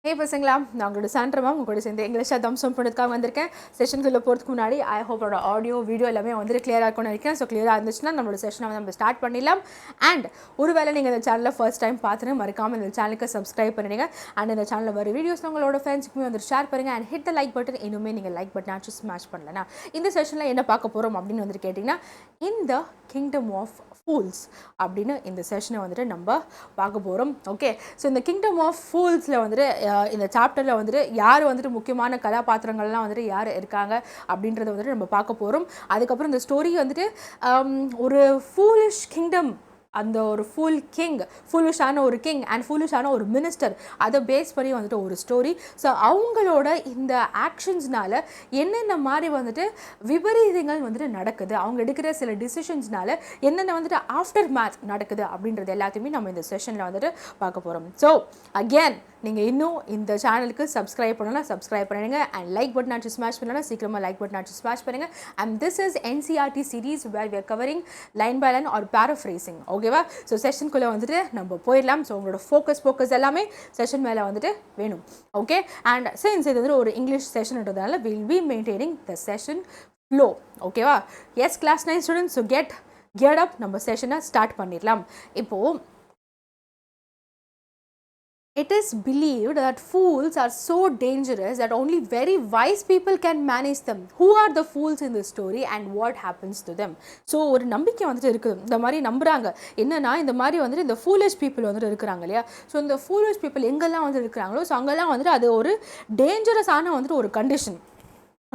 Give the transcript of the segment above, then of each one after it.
Hey பசங்களா, நான் உங்களோட சாண்ட்ரா மேம் உங்க கூட சேர்ந்து இங்கிலீஷை தம்சம் பண்ணுறதுக்காக வந்திருக்கேன். செஷனுக்குள்ளே போகிறதுக்கு முன்னாடி ஐ ஹோப் ஆடியோ வீடியோ எல்லாமே வந்துட்டு கிளியராக இருக்கும்னு நினைக்கிறேன். ஸோ கிளியராக இருந்துச்சுன்னா நம்மளோட செஷனை நம்ம ஸ்டார்ட் பண்ணிடலாம். அண்ட் ஒருவேளை நீங்கள் இந்த சேனலில் ஃபர்ஸ்ட் டைம் பார்த்துட்டு மறக்காமல் இந்த சேனலுக்கு சப்ஸ்கிரைப் பண்ணிடுங்க. அண்ட் இந்த சேனலில் வர வீடியோஸ் உங்களோட ஃப்ரெண்ட்ஸுக்குமே வந்து ஷேர் பண்ணுங்கள். And hit the like button. இன்னுமே நீங்கள் லைக் பட்டன் ஆச்சு ஸ்மாஷ் பண்ணலன்னா இந்த செஷனில் என்ன பார்க்க போகிறோம் அப்படின்னு வந்துட்டு கேட்டிங்கன்னா, இந்த கிங்டம் ஆஃப் ஃபூல்ஸ் அப்படின்னு இந்த செஷனை வந்துட்டு நம்ம பார்க்க போகிறோம். ஓகே, ஸோ இந்த கிங்டம் ஆஃப் ஃபூல்ஸில் வந்துட்டு இந்த சாப்டரில் வந்துட்டு யார் வந்துட்டு முக்கியமான கதாபாத்திரங்கள்லாம் வந்துட்டு யார் இருக்காங்க அப்படின்றத வந்துட்டு நம்ம பார்க்க போகிறோம். அதுக்கப்புறம் இந்த ஸ்டோரி வந்துட்டு ஒரு ஃபூலிஷ் கிங்டம், அந்த ஒரு ஃபூலிஷான ஒரு கிங் அண்ட் ஃபூலிஷான ஒரு மினிஸ்டர், அதை பேஸ் பண்ணி வந்துட்டு ஒரு ஸ்டோரி. ஸோ அவங்களோட இந்த ஆக்ஷன்ஸ்னால என்னென்ன மாதிரி வந்துட்டு விபரீதங்கள் வந்துட்டு நடக்குது, அவங்க எடுக்கிற சில டிசிஷன்ஸ்னால என்னென்ன வந்துட்டு ஆஃப்டர் மேத் நடக்குது அப்படின்றது எல்லாத்தையுமே நம்ம இந்த செஷனில் வந்துட்டு பார்க்க போகிறோம். ஸோ அகேன், நீங்கள் இன்னும் இந்த சேனலுக்கு சப்ஸ்கிரைப் பண்ணலாம், சப்ஸ்கிரைப் பண்ணிடுங்க. அண்ட் லைக் பட்டன் ஆச்சு ஸ்மாஷ் பண்ணலாம், சீக்கிரமாக லைக் பட்டன் ஆச்சு ஸ்மாஷ் பண்ணுங்கள். And this is NCERT series where we are covering line by line or paraphrasing. ஓகேவா? ஸோ செஷனுக்குள்ளே வந்துட்டு நம்ம போயிடலாம். ஸோ உங்களோட ஃபோக்கஸ் எல்லாமே செஷன் மேலே வந்துட்டு வேணும். ஓகே, அண்ட் சின்ஸ் இது வந்து ஒரு இங்கிலீஷ் செஷன்ன்றதுனால will be maintaining the session flow. ஓகேவா? Yes class 9 students, so get geared up, நம்ம செஷனை ஸ்டார்ட் பண்ணிடலாம். இப்போது it is believed that fools are so dangerous that only very wise people can manage them. Who are the fools in this story and what happens to them? So ஒரு நம்பிக்கை வந்துட்டு இருக்குது, இந்த மாதிரி நம்புகிறாங்க. என்னன்னா, இந்த மாதிரி வந்துட்டு இந்த ஃபூலிஷ் பீப்புள் வந்துட்டு இருக்கிறாங்க இல்லையா? ஸோ இந்த ஃபூலிஷ் பீப்புள் எங்கெல்லாம் வந்து இருக்கிறாங்களோ ஸோ அங்கெல்லாம் வந்துட்டு அது ஒரு டேஞ்சரஸான வந்துட்டு ஒரு கண்டிஷன்,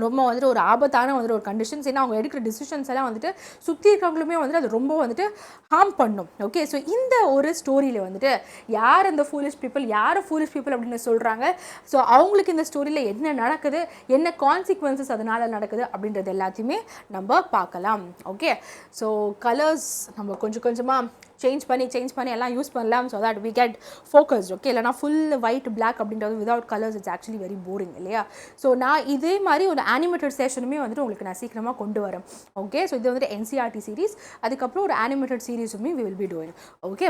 ரொம்ப வந்துட்டு ஒரு ஆபத்தான வந்துட்டு ஒரு கண்டிஷன்ஸ். ஏன்னா அவங்க எடுக்கிற டிசிஷன்ஸ் எல்லாம் வந்துட்டு சுற்றி இருக்கிறவங்களுமே வந்துட்டு அது ரொம்ப வந்துட்டு ஹார்ம் பண்ணும். ஓகே, ஸோ இந்த ஒரு ஸ்டோரியில் வந்துட்டு யார் அந்த ஃபூலிஷ் பீப்புள் அப்படின்னு சொல்கிறாங்க, ஸோ அவங்களுக்கு இந்த ஸ்டோரியில் என்ன நடக்குது, என்ன கான்சிக்வன்சஸ் அதனால் நடக்குது அப்படின்றது எல்லாத்தையுமே நம்ம பார்க்கலாம். ஓகே, ஸோ கலர்ஸ் நம்ம கொஞ்சமாக சேஞ்ச் பண்ணி எல்லாம் யூஸ் பண்ணலாம். So that we get focused. Okay, இல்லைனா ஃபுல் ஒயிட் பிளாக் அப்படின்றது without colours it's actually very boring இல்லையா? ஸோ நான் இதே மாதிரி ஒரு அனிமேட்டட் செஷனுமே வந்துட்டு உங்களுக்கு நான் சீக்கிரமாக கொண்டு வரேன். ஓகே, ஸோ இது வந்துட்டு NCERT சீரீஸ், அதுக்கப்புறம் ஒரு அனிமேட்டட் சீரீஸுமே we will be doing. Okay,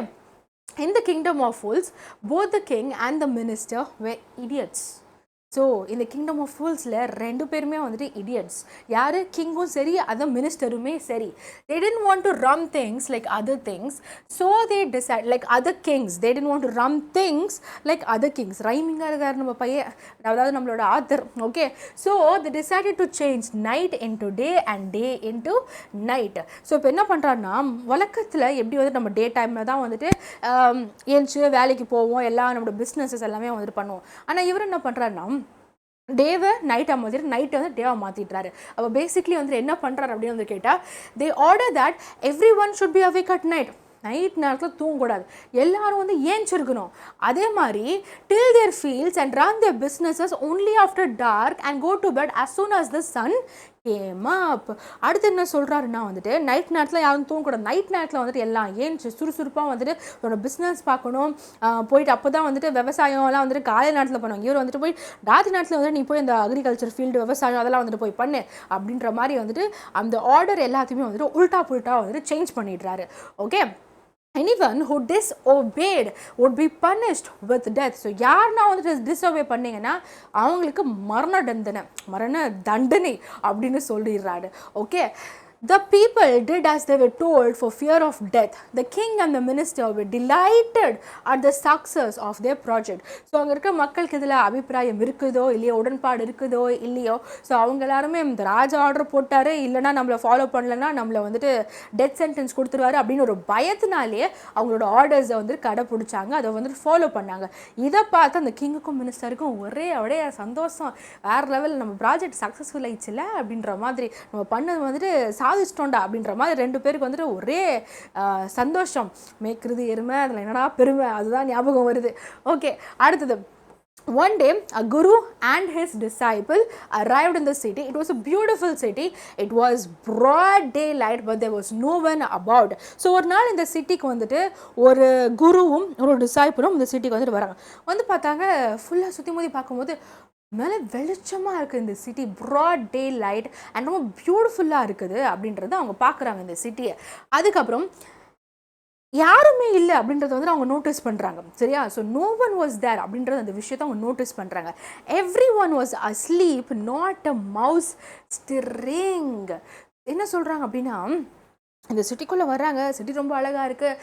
in the kingdom of fools both the king and the minister were idiots. So இந்த கிங்டம் ஆஃப் ஃபூல்ஸில் ரெண்டு பேருமே வந்துட்டு இடியட்ஸ். யார்? கிங்கும் சரி, அந்த மினிஸ்டருமே சரி. they didn't want to run things like other things, so they decide like other kings. they didn't want to run things like other kings. ரைமிங்காக இருக்கார் நம்ம பையன், அதாவது நம்மளோட author. Okay, so they decided to change night into day and day into night. So இப்போ என்ன பண்ணுறாருன்னா, வழக்கத்தில் எப்படி வந்து நம்ம டே டைமில் தான் வந்துட்டு எழுந்து வேலைக்கு போவோம், எல்லாம் நம்மளோட பிஸ்னஸஸ் எல்லாமே வந்துட்டு பண்ணுவோம். ஆனால் இவர் என்ன பண்ணுறாருன்னா, டேவை நைட்டாக மாற்றிட்டு நைட்டை வந்து டேவாக மாற்றிட்டுறாரு. அப்போ பேசிக்லி வந்து என்ன பண்ணுறாரு அப்படின்னு வந்து கேட்டால், they order that everyone should be awake at night. Night நேரத்தில் தூங்கக்கூடாது, எல்லாரும் வந்து ஏஞ்சிருக்கணும். அதே மாதிரி till their fields and run their businesses only after dark and go to bed as soon as the sun came up. அடுத்து என்ன சொல்கிறாருன்னா வந்துட்டு, நைட் நேரத்தில் யாரும் தூங்கக்கூடாது, நைட் நேரத்தில் வந்துட்டு எல்லாம் ஏஞ்சி சுறுசுறுப்பாக வந்துட்டு உன்னோட பிஸ்னஸ் பார்க்கணும், போயிட்டு அப்போ தான் வந்துட்டு விவசாயம்லாம் வந்துட்டு காலை நேரத்தில் பண்ணுவாங்க. இவர் வந்துட்டு போய் ராத்திரி நேரத்தில் வந்துட்டு நீ போய் இந்த அக்ரிகல்ச்சர் ஃபீல்டு விவசாயம் அதெல்லாம் வந்துட்டு போய் பண்ணு அப்படின்ற மாதிரி வந்துட்டு அந்த ஆர்டர் எல்லாத்தையுமே வந்துட்டு உல்டா வந்துட்டு சேஞ்ச் பண்ணிடுறாரு. Okay, anyone who disobeyed would be punished with death. So யாருன்னா வந்துட்டு டிஸ்ஒபே பண்ணிங்கன்னா அவங்களுக்கு மரண தண்டனை அப்படின்னு சொல்லிடுறாரு. Okay, the people did as they were told for fear of death. The king and the minister were delighted at the success of their project. So அங்கே இருக்க மக்களுக்கு இதில் அபிப்பிராயம் இருக்குதோ இல்லையோ, உடன்பாடு இருக்குதோ இல்லையோ, ஸோ அவங்க எல்லாருமே இந்த ராஜா ஆர்டர் போட்டார், இல்லைனா நம்மளை ஃபாலோ பண்ணலன்னா நம்மளை வந்துட்டு டெத் சென்டென்ஸ் கொடுத்துருவாரு அப்படின்னு ஒரு பயத்தினாலே அவங்களோட ஆர்டர்ஸை வந்து கடைப்பிடிச்சாங்க, அதை வந்துட்டு ஃபாலோ பண்ணாங்க. இதை பார்த்து அந்த கிங்குக்கும் மினிஸ்டருக்கும் ஒரே சந்தோஷம், வேறு லெவலில் நம்ம ப்ராஜெக்ட் சக்ஸஸ்ஃபுல் ஆயிடுச்சுல அப்படின்ற மாதிரி, நம்ம பண்ணது வந்துட்டு சாதிச்சிட்டோண்டா அப்படின்ற மாதிரி ரெண்டு பேருக்கு வந்துட்டு ஒரே சந்தோஷம். மேய்க்கிறது எருமை, அதில் என்னடா பெருமை, அதுதான் ஞாபகம் வருது. ஓகே, அடுத்தது. One day, a guru and his disciple arrived in the city. It was a beautiful city. It was broad daylight, but there was no one about. So ஒரு நாள் இந்த சிட்டிக்கு வந்துட்டு ஒரு குருவும் ஒரு டிசைபிளும் இந்த சிட்டிக்கு வந்துட்டு வராங்க. வந்து பார்த்தாங்க, ஃபுல்லாக சுற்றி முற்றி பார்க்கும்போது மேலே வெளிச்சமாக இருக்குது இந்த city, broad daylight and ரொம்ப பியூட்டிஃபுல்லாக இருக்குது அப்படின்றத அவங்க பார்க்குறாங்க இந்த சிட்டியை. அதுக்கப்புறம் யாருமே இல்லை அப்படின்றத வந்து அவங்க நோட்டீஸ் பண்ணுறாங்க. சரியா? So no one was there அப்படின்றது அந்த விஷயத்தை அவங்க நோட்டீஸ் பண்ணுறாங்க. Everyone was asleep, not a mouse stirring. என்ன சொல்கிறாங்க அப்படின்னா, இந்த சிட்டிக்குள்ளே வர்றாங்க, சிட்டி ரொம்ப அழகாக இருக்குது,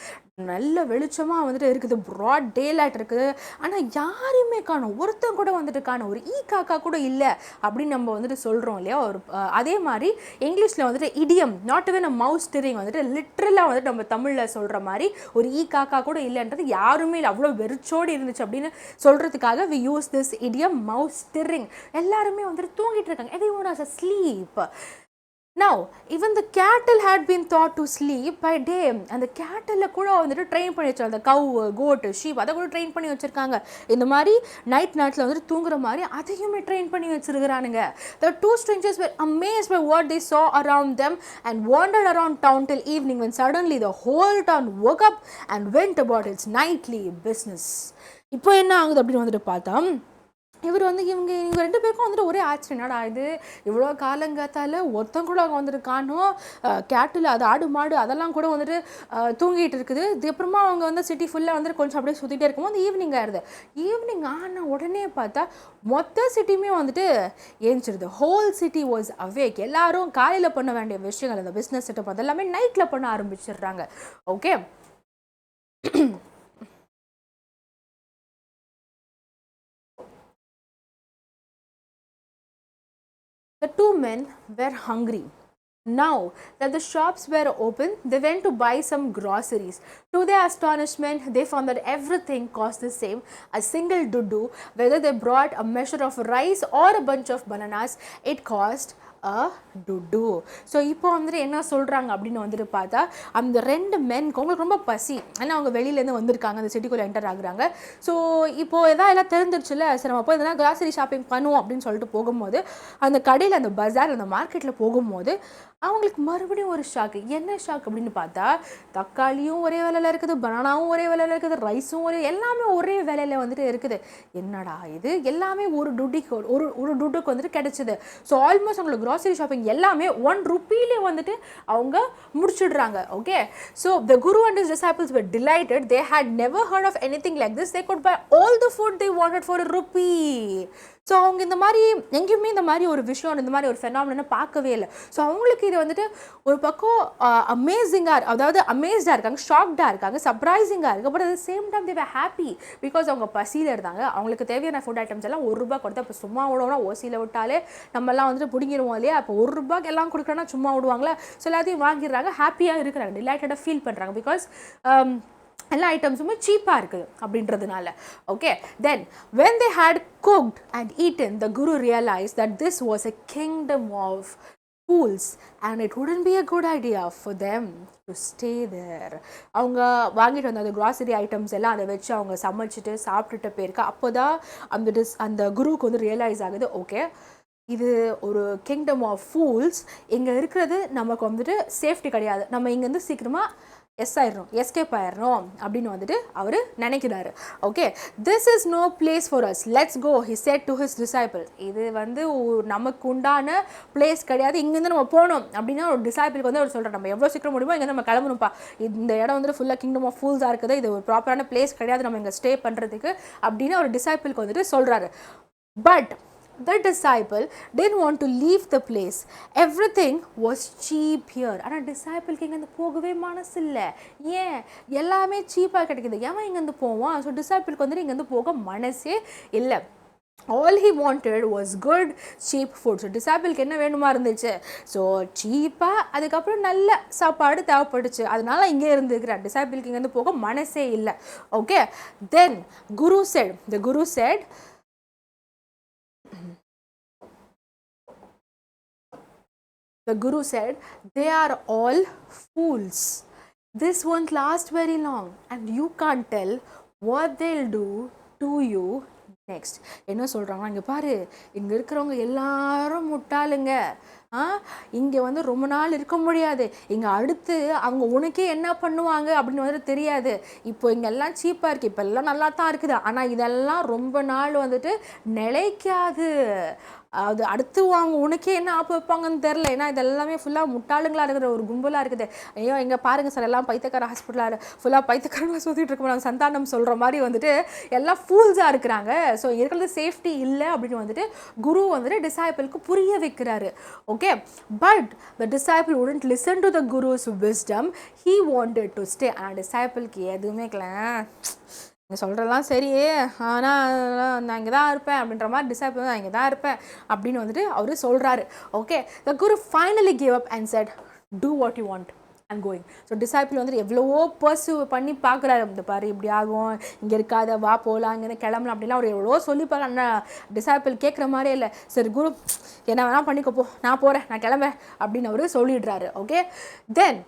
நல்ல வெளிச்சமாக வந்துட்டு இருக்குது, ப்ராட் டே லைட் இருக்குது, ஆனால் யாரையுமே காணும், ஒருத்தன் கூட வந்துட்டு காணும், ஒரு ஈ காக்கா கூட இல்லை அப்படின்னு நம்ம வந்துட்டு சொல்கிறோம் இல்லையா? ஒரு அதே மாதிரி இங்கிலீஷில் வந்துட்டு இடியம், நாட் இவன் அ மவுஸ் ஸ்டிரிங் வந்துட்டு லிட்ரலாக வந்துட்டு நம்ம தமிழில் சொல்கிற மாதிரி ஒரு ஈ காக்கா கூட இல்லைன்றது, யாருமே இல்லை, அவ்வளோ வெறிச்சோடு இருந்துச்சு அப்படின்னு சொல்கிறதுக்காக we use this idiom mouse stirring. எல்லாருமே வந்துட்டு தூங்கிட்டு இருக்காங்க. everyone was asleep. Now, even the cattle had been taught to sleep by day. அந்த கேட்டலில் கூட வந்துட்டு ட்ரெயின் பண்ணி வச்சாங்க, அந்த கவு, கோட்டு, ஷீப் அதை கூட ட்ரெயின் பண்ணி வச்சுருக்காங்க. இந்த மாதிரி நேரத்தில் வந்துட்டு தூங்குற மாதிரி அதையுமே ட்ரெயின் பண்ணி வச்சுருக்கிறானுங்க. The two strangers were amazed by what they saw around them and wandered around town till evening, when suddenly the whole town woke up and went about its nightly business. இப்போ என்ன ஆகுது அப்படின்னு வந்துட்டு பார்த்தா, இவங்க ரெண்டு பேருக்கும் வந்துட்டு ஒரே ஆச்சரியம், என்னடா இது இவ்வளோ காலங்காத்தால் ஒருத்தன் கூட அங்கே வந்துட்டு காணும், கேட்டில் அது ஆடு மாடு அதெல்லாம் கூட வந்துட்டு தூங்கிட்டு இருக்குது. இதுக்கப்புறமா அவங்க வந்து சிட்டி ஃபுல்லாக வந்துட்டு கொஞ்சம் அப்படியே சுற்றிட்டே இருக்கும்போது அந்த ஈவினிங் ஆயிடுது. ஈவினிங் ஆனால் உடனே பார்த்தா மொத்த சிட்டியுமே வந்துட்டு ஏஞ்சிருது. Whole city was awake. எல்லாரும் காலையில் பண்ண வேண்டிய விஷயங்கள், அந்த பிஸ்னஸ் செட்டப் அதெல்லாமே நைட்டில் பண்ண ஆரம்பிச்சிடுறாங்க. Okay, the two men were hungry. Now that the shops were open, they went to buy some groceries. To their astonishment, they found that everything cost the same, a single dudu. Whether they brought a measure of rice or a bunch of bananas, it cost டுடு. So இப்போ வந்துட்டு என்ன சொல்கிறாங்க அப்படின்னு வந்துட்டு பார்த்தா, அந்த ரெண்டு மென்க்கு அவங்களுக்கு ரொம்ப பசி, ஏன்னா அவங்க வெளியிலேருந்து வந்திருக்காங்க, அந்த சிட்டிக்குள்ளே என்டர் ஆகுறாங்க. ஸோ இப்போது எல்லாம் தெரிஞ்சிருச்சுல, சரி நம்ம போய் எதனா கிராசரி ஷாப்பிங் பண்ணுவோம் அப்படின்னு சொல்லிட்டு போகும்போது, அந்த கடையில், அந்த பஜார், அந்த மார்க்கெட்டில் போகும்போது அவங்களுக்கு மறுபடியும் ஒரு ஷாக்கு. என்ன ஷாக் அப்படின்னு பார்த்தா, தக்காளியும் ஒரே விலையில் இருக்குது, பனானாவும் ஒரே விலையில் இருக்குது, ரைஸும் எல்லாமே ஒரே விலையில் வந்துட்டு இருக்குது. என்னடா இது, எல்லாமே ஒரு டுட்டுக்கு வந்துட்டு கிடைச்சிது. ஸோ ஆல்மோஸ்ட் அவங்களுக்கு grocery shopping எல்லாமே 1 ரூபீலே வந்துட்டு அவங்க முடிச்சிடுறாங்க. Okay, so the guru and his disciples were delighted. They had never heard of anything like this. They could buy all the food they wanted for a rupee. So அவங்க இந்த மாதிரி எங்கேயுமே இந்த மாதிரி ஒரு விஷயம், இந்த மாதிரி ஒரு ஃபெனாமினா பார்க்கவே இல்லை. ஸோ அவங்களுக்கு இது வந்துட்டு ஒரு பக்கம் அமேசிங்காக, அதாவது அமேஸ்டாக இருக்காங்க, ஷாக்டாக இருக்காங்க, சர்ப்ரைசிங்காக இருக்குது. But at the same time they were happy, because அவங்க பசியில் இருந்தாங்க. அவங்களுக்கு தேவையான ஃபுட் ஐட்டம்ஸ் எல்லாம் ₹1 கொடுத்தா, இப்போ சும்மா விடுவோம்னா ஓசியில் விட்டாலே நம்மலாம் வந்துட்டு பிடிங்கிடுவோம் இல்லையா? அப்போ ₹1 எல்லாம் கொடுக்குறோன்னா சும்மா விடுவாங்களா? ஸோ எல்லாத்தையும் வாங்கிடுறாங்க, ஹாப்பியாக இருக்கிறாங்க, டிலைட்டடாக ஃபீல் பண்ணுறாங்க, பிகாஸ் எல்லா ஐட்டம்ஸுமே சீப்பாக இருக்குது அப்படின்றதுனால. Okay, then when they had cooked and eaten, the guru realized that this was a kingdom of fools and it wouldn't be a good idea for them to stay there. அவங்க வாங்கிட்டு வந்த அந்த grocery items எல்லாம் அதை வச்சு அவங்க சமைச்சிட்டு சாப்பிட்டுட்டு போயிருக்கா. அப்போ தான் அந்த குருவுக்கு வந்து ரியலைஸ் ஆகுது, ஓகே இது ஒரு கிங்டம் ஆஃப் ஃபூல்ஸ், இங்கே இருக்கிறது நமக்கு வந்துட்டு சேஃப்டி கிடையாது, நம்ம இங்கேருந்து சீக்கிரமாக எஸ்கேப் ஆயிடணும் அப்படின்னு வந்துட்டு அவர் நினைக்கிறாரு. Okay, this is no place for us, let's go, he said to his disciple. இது வந்து நமக்கு உண்டான பிளேஸ் கிடையாது, இங்கேருந்து நம்ம போகணும் அப்படின்னா ஒரு டிசைபிளுக்கு வந்து அவர் சொல்கிறார், நம்ம எவ்வளோ சீக்கிரம் முடியுமோ இங்கேருந்து நம்ம கிளம்பணும்ப்பா, இந்த இடம் வந்துட்டு ஃபுல்லாக கிங்டம் ஆஃப் ஃபூல்ஸாக இருக்குது, இது ஒரு ப்ராப்பரான பிளேஸ் கிடையாது நம்ம இங்கே ஸ்டே பண்ணுறதுக்கு அப்படின்னு ஒரு டிசைபிளுக்கு வந்துட்டு சொல்கிறாரு. But the disciple didn't want to leave the place. Everything was cheap here. ஆனால் டிசைபிளுக்கு இங்கேருந்து போகவே மனசு இல்லை. ஏன், எல்லாமே சீப்பாக கிடைக்குது, ஏன் இங்கேருந்து போவான்? ஸோ டிசைபிளுக்கு வந்துட்டு இங்கேருந்து போக மனசே இல்லை. All he wanted was good cheap food. So டிசைபிளுக்கு என்ன வேணுமா இருந்துச்சு? ஸோ சீப்பாக, அதுக்கப்புறம் நல்ல சாப்பாடு தேவைப்பட்டுச்சு, அதனால இங்கே இருந்துக்கிறார். டிசைபிளுக்கு இங்கேருந்து போக மனசே இல்லை. Okay, then the guru said the guru said, they are all fools. This won't last very long and you can't tell what they'll do to you next. என்ன சொல்கிறாங்கன்னா, இங்கே பாரு, இங்கே இருக்கிறவங்க எல்லாரும் முட்டாளுங்க, இங்கே வந்து ரொம்ப நாள் இருக்க முடியாது, இங்கே அடுத்து அவங்க உனக்கே என்ன பண்ணுவாங்க அப்படின்னு வந்துட்டு தெரியாது. இப்போ இங்கே எல்லாம் சீப்பாக இருக்குது, இப்போ எல்லாம் நல்லா தான் இருக்குது, ஆனால் இதெல்லாம் ரொம்ப நாள் வந்துட்டு நிலைக்காது. அது அடுத்து அவங்க உனக்கே என்ன ஆப்பு வைப்பாங்கன்னு தெரில. ஏன்னா இது எல்லாமே ஃபுல்லாக முட்டாளுங்களாக இருக்கிற ஒரு கும்பலாக இருக்குது. ஐயோ இங்கே பாருங்க சார், எல்லாம் பைத்தியக்கார ஹாஸ்பிட்டலாக ஃபுல்லாக பைத்தியக்காரங்க சுற்றிட்டு இருக்கோம் சந்தானம் சொல்கிற மாதிரி வந்துட்டு எல்லாம் ஃபூல்ஸாக இருக்கிறாங்க. ஸோ இருக்கிறது சேஃப்டி இல்லை அப்படின்னு வந்துட்டு குரு வந்துட்டு டிசைபிளுக்கு புரிய வைக்கிறாரு. Okay, but the disciple wouldn't listen to the guru's wisdom. He wanted to stay. ஆனால் டிசைபிளுக்கு எதுவுமே நீங்கள் சொல்கிறதெல்லாம் சரி, ஆனால் நான் இங்கே தான் இருப்பேன் அப்படின்ற மாதிரி டிசைபிள் நான் இங்கே தான் இருப்பேன் அப்படின்னு வந்துட்டு அவர் சொல்கிறாரு. Okay, the guru finally gave up and said, do what you want, I'm going. So disciple வந்துட்டு எவ்வளவோ பர்சு பண்ணி பார்க்குறாரு. இந்த பாரு இப்படி ஆகும், இங்கே இருக்காத, வா போகலாம், இங்கே கிளம்பலாம் அப்படிலாம் அவர் எவ்வளோ சொல்லிப்பாங்க. ஆனால் டிசைபிள் கேட்குற மாதிரியே இல்லை. சரி குரு என்ன வேணால் பண்ணிக்கப்போ, நான் போகிறேன், நான் கிளம்புறேன் அப்படின்னு அவர் சொல்லிடுறாரு. Okay, then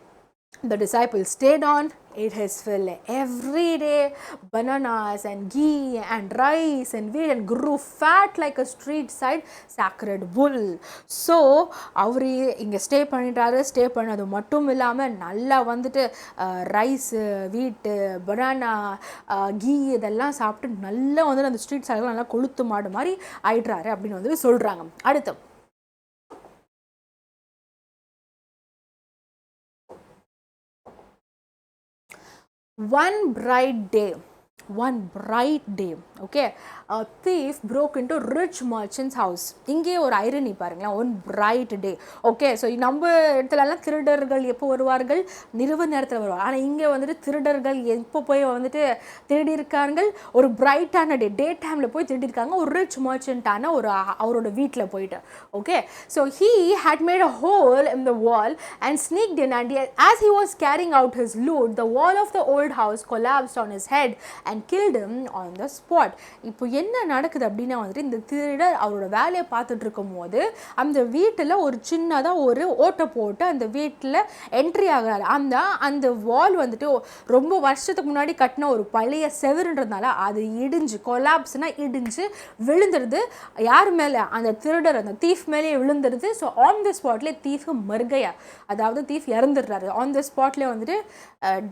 the disciple stayed on, ate his fill every day, bananas and ghee and rice and wheat, and grew fat like a street side sacred bull. So அவரு இங்கே ஸ்டே பண்ணிட்டாரு. ஸ்டே பண்ணது மட்டும் இல்லாமல் நல்லா வந்துட்டு ரைஸு, வீட்டு, banana, key இதெல்லாம் சாப்பிட்டு நல்லா வந்துட்டு அந்த ஸ்ட்ரீட் சைடில் நல்லா கொளுத்து மாடு மாதிரி ஆயிடுறாரு அப்படின்னு வந்து சொல்கிறாங்க. அடுத்து one bright day, okay, a thief broke into rich merchant's house. இங்கே ஒரு ஐரனி பாருங்களேன், one bright day. Okay, so நம்ம இடத்துலலாம் திருடர்கள் எப்போ வருவார்கள், நிறுவ நேரத்தில் வருவாங்க. ஆனால் இங்கே வந்துட்டு திருடர்கள் எப்போ போய் வந்துட்டு திருடி இருக்காங்க, ஒரு பிரைட்டான டே டைமில் போய் திருடி இருக்காங்க, ஒரு ரிச் மர்ச்சன்ட்டான ஒரு அவரோட வீட்டில் போயிட்டு. Okay, so he had made a hole in the wall and sneaked in, and as he was carrying out his loot, the wall of the old house collapsed on his head and killed him on the spot. இப்போ என்ன நடக்குது அப்படின்னா வந்துட்டு இந்த திருடர் அவரோட வேலையை பார்த்துட்டு இருக்கும் போது அந்த வீட்டில் ஒரு சின்னதாக ஒரு ஓட்டை போட்டு அந்த வீட்டில் என்ட்ரி ஆகிறாரு. அந்த வால் வந்துட்டு ரொம்ப வருஷத்துக்கு முன்னாடி கட்டின ஒரு பழைய செவருன்றதுனால அது இடிஞ்சு, கொலாப்ஸ்னா இடிஞ்சு விழுந்துருது. யார் மேலே, அந்த திருடர், அந்த தீஃப் மேலேயே விழுந்துருது. ஸோ ஆன் த ஸ்பாட்லேயே தீஃப் மர்கையா, அதாவது தீஃப் இறந்துடுறாரு. ஆன் த ஸ்பாட்லேயே வந்துட்டு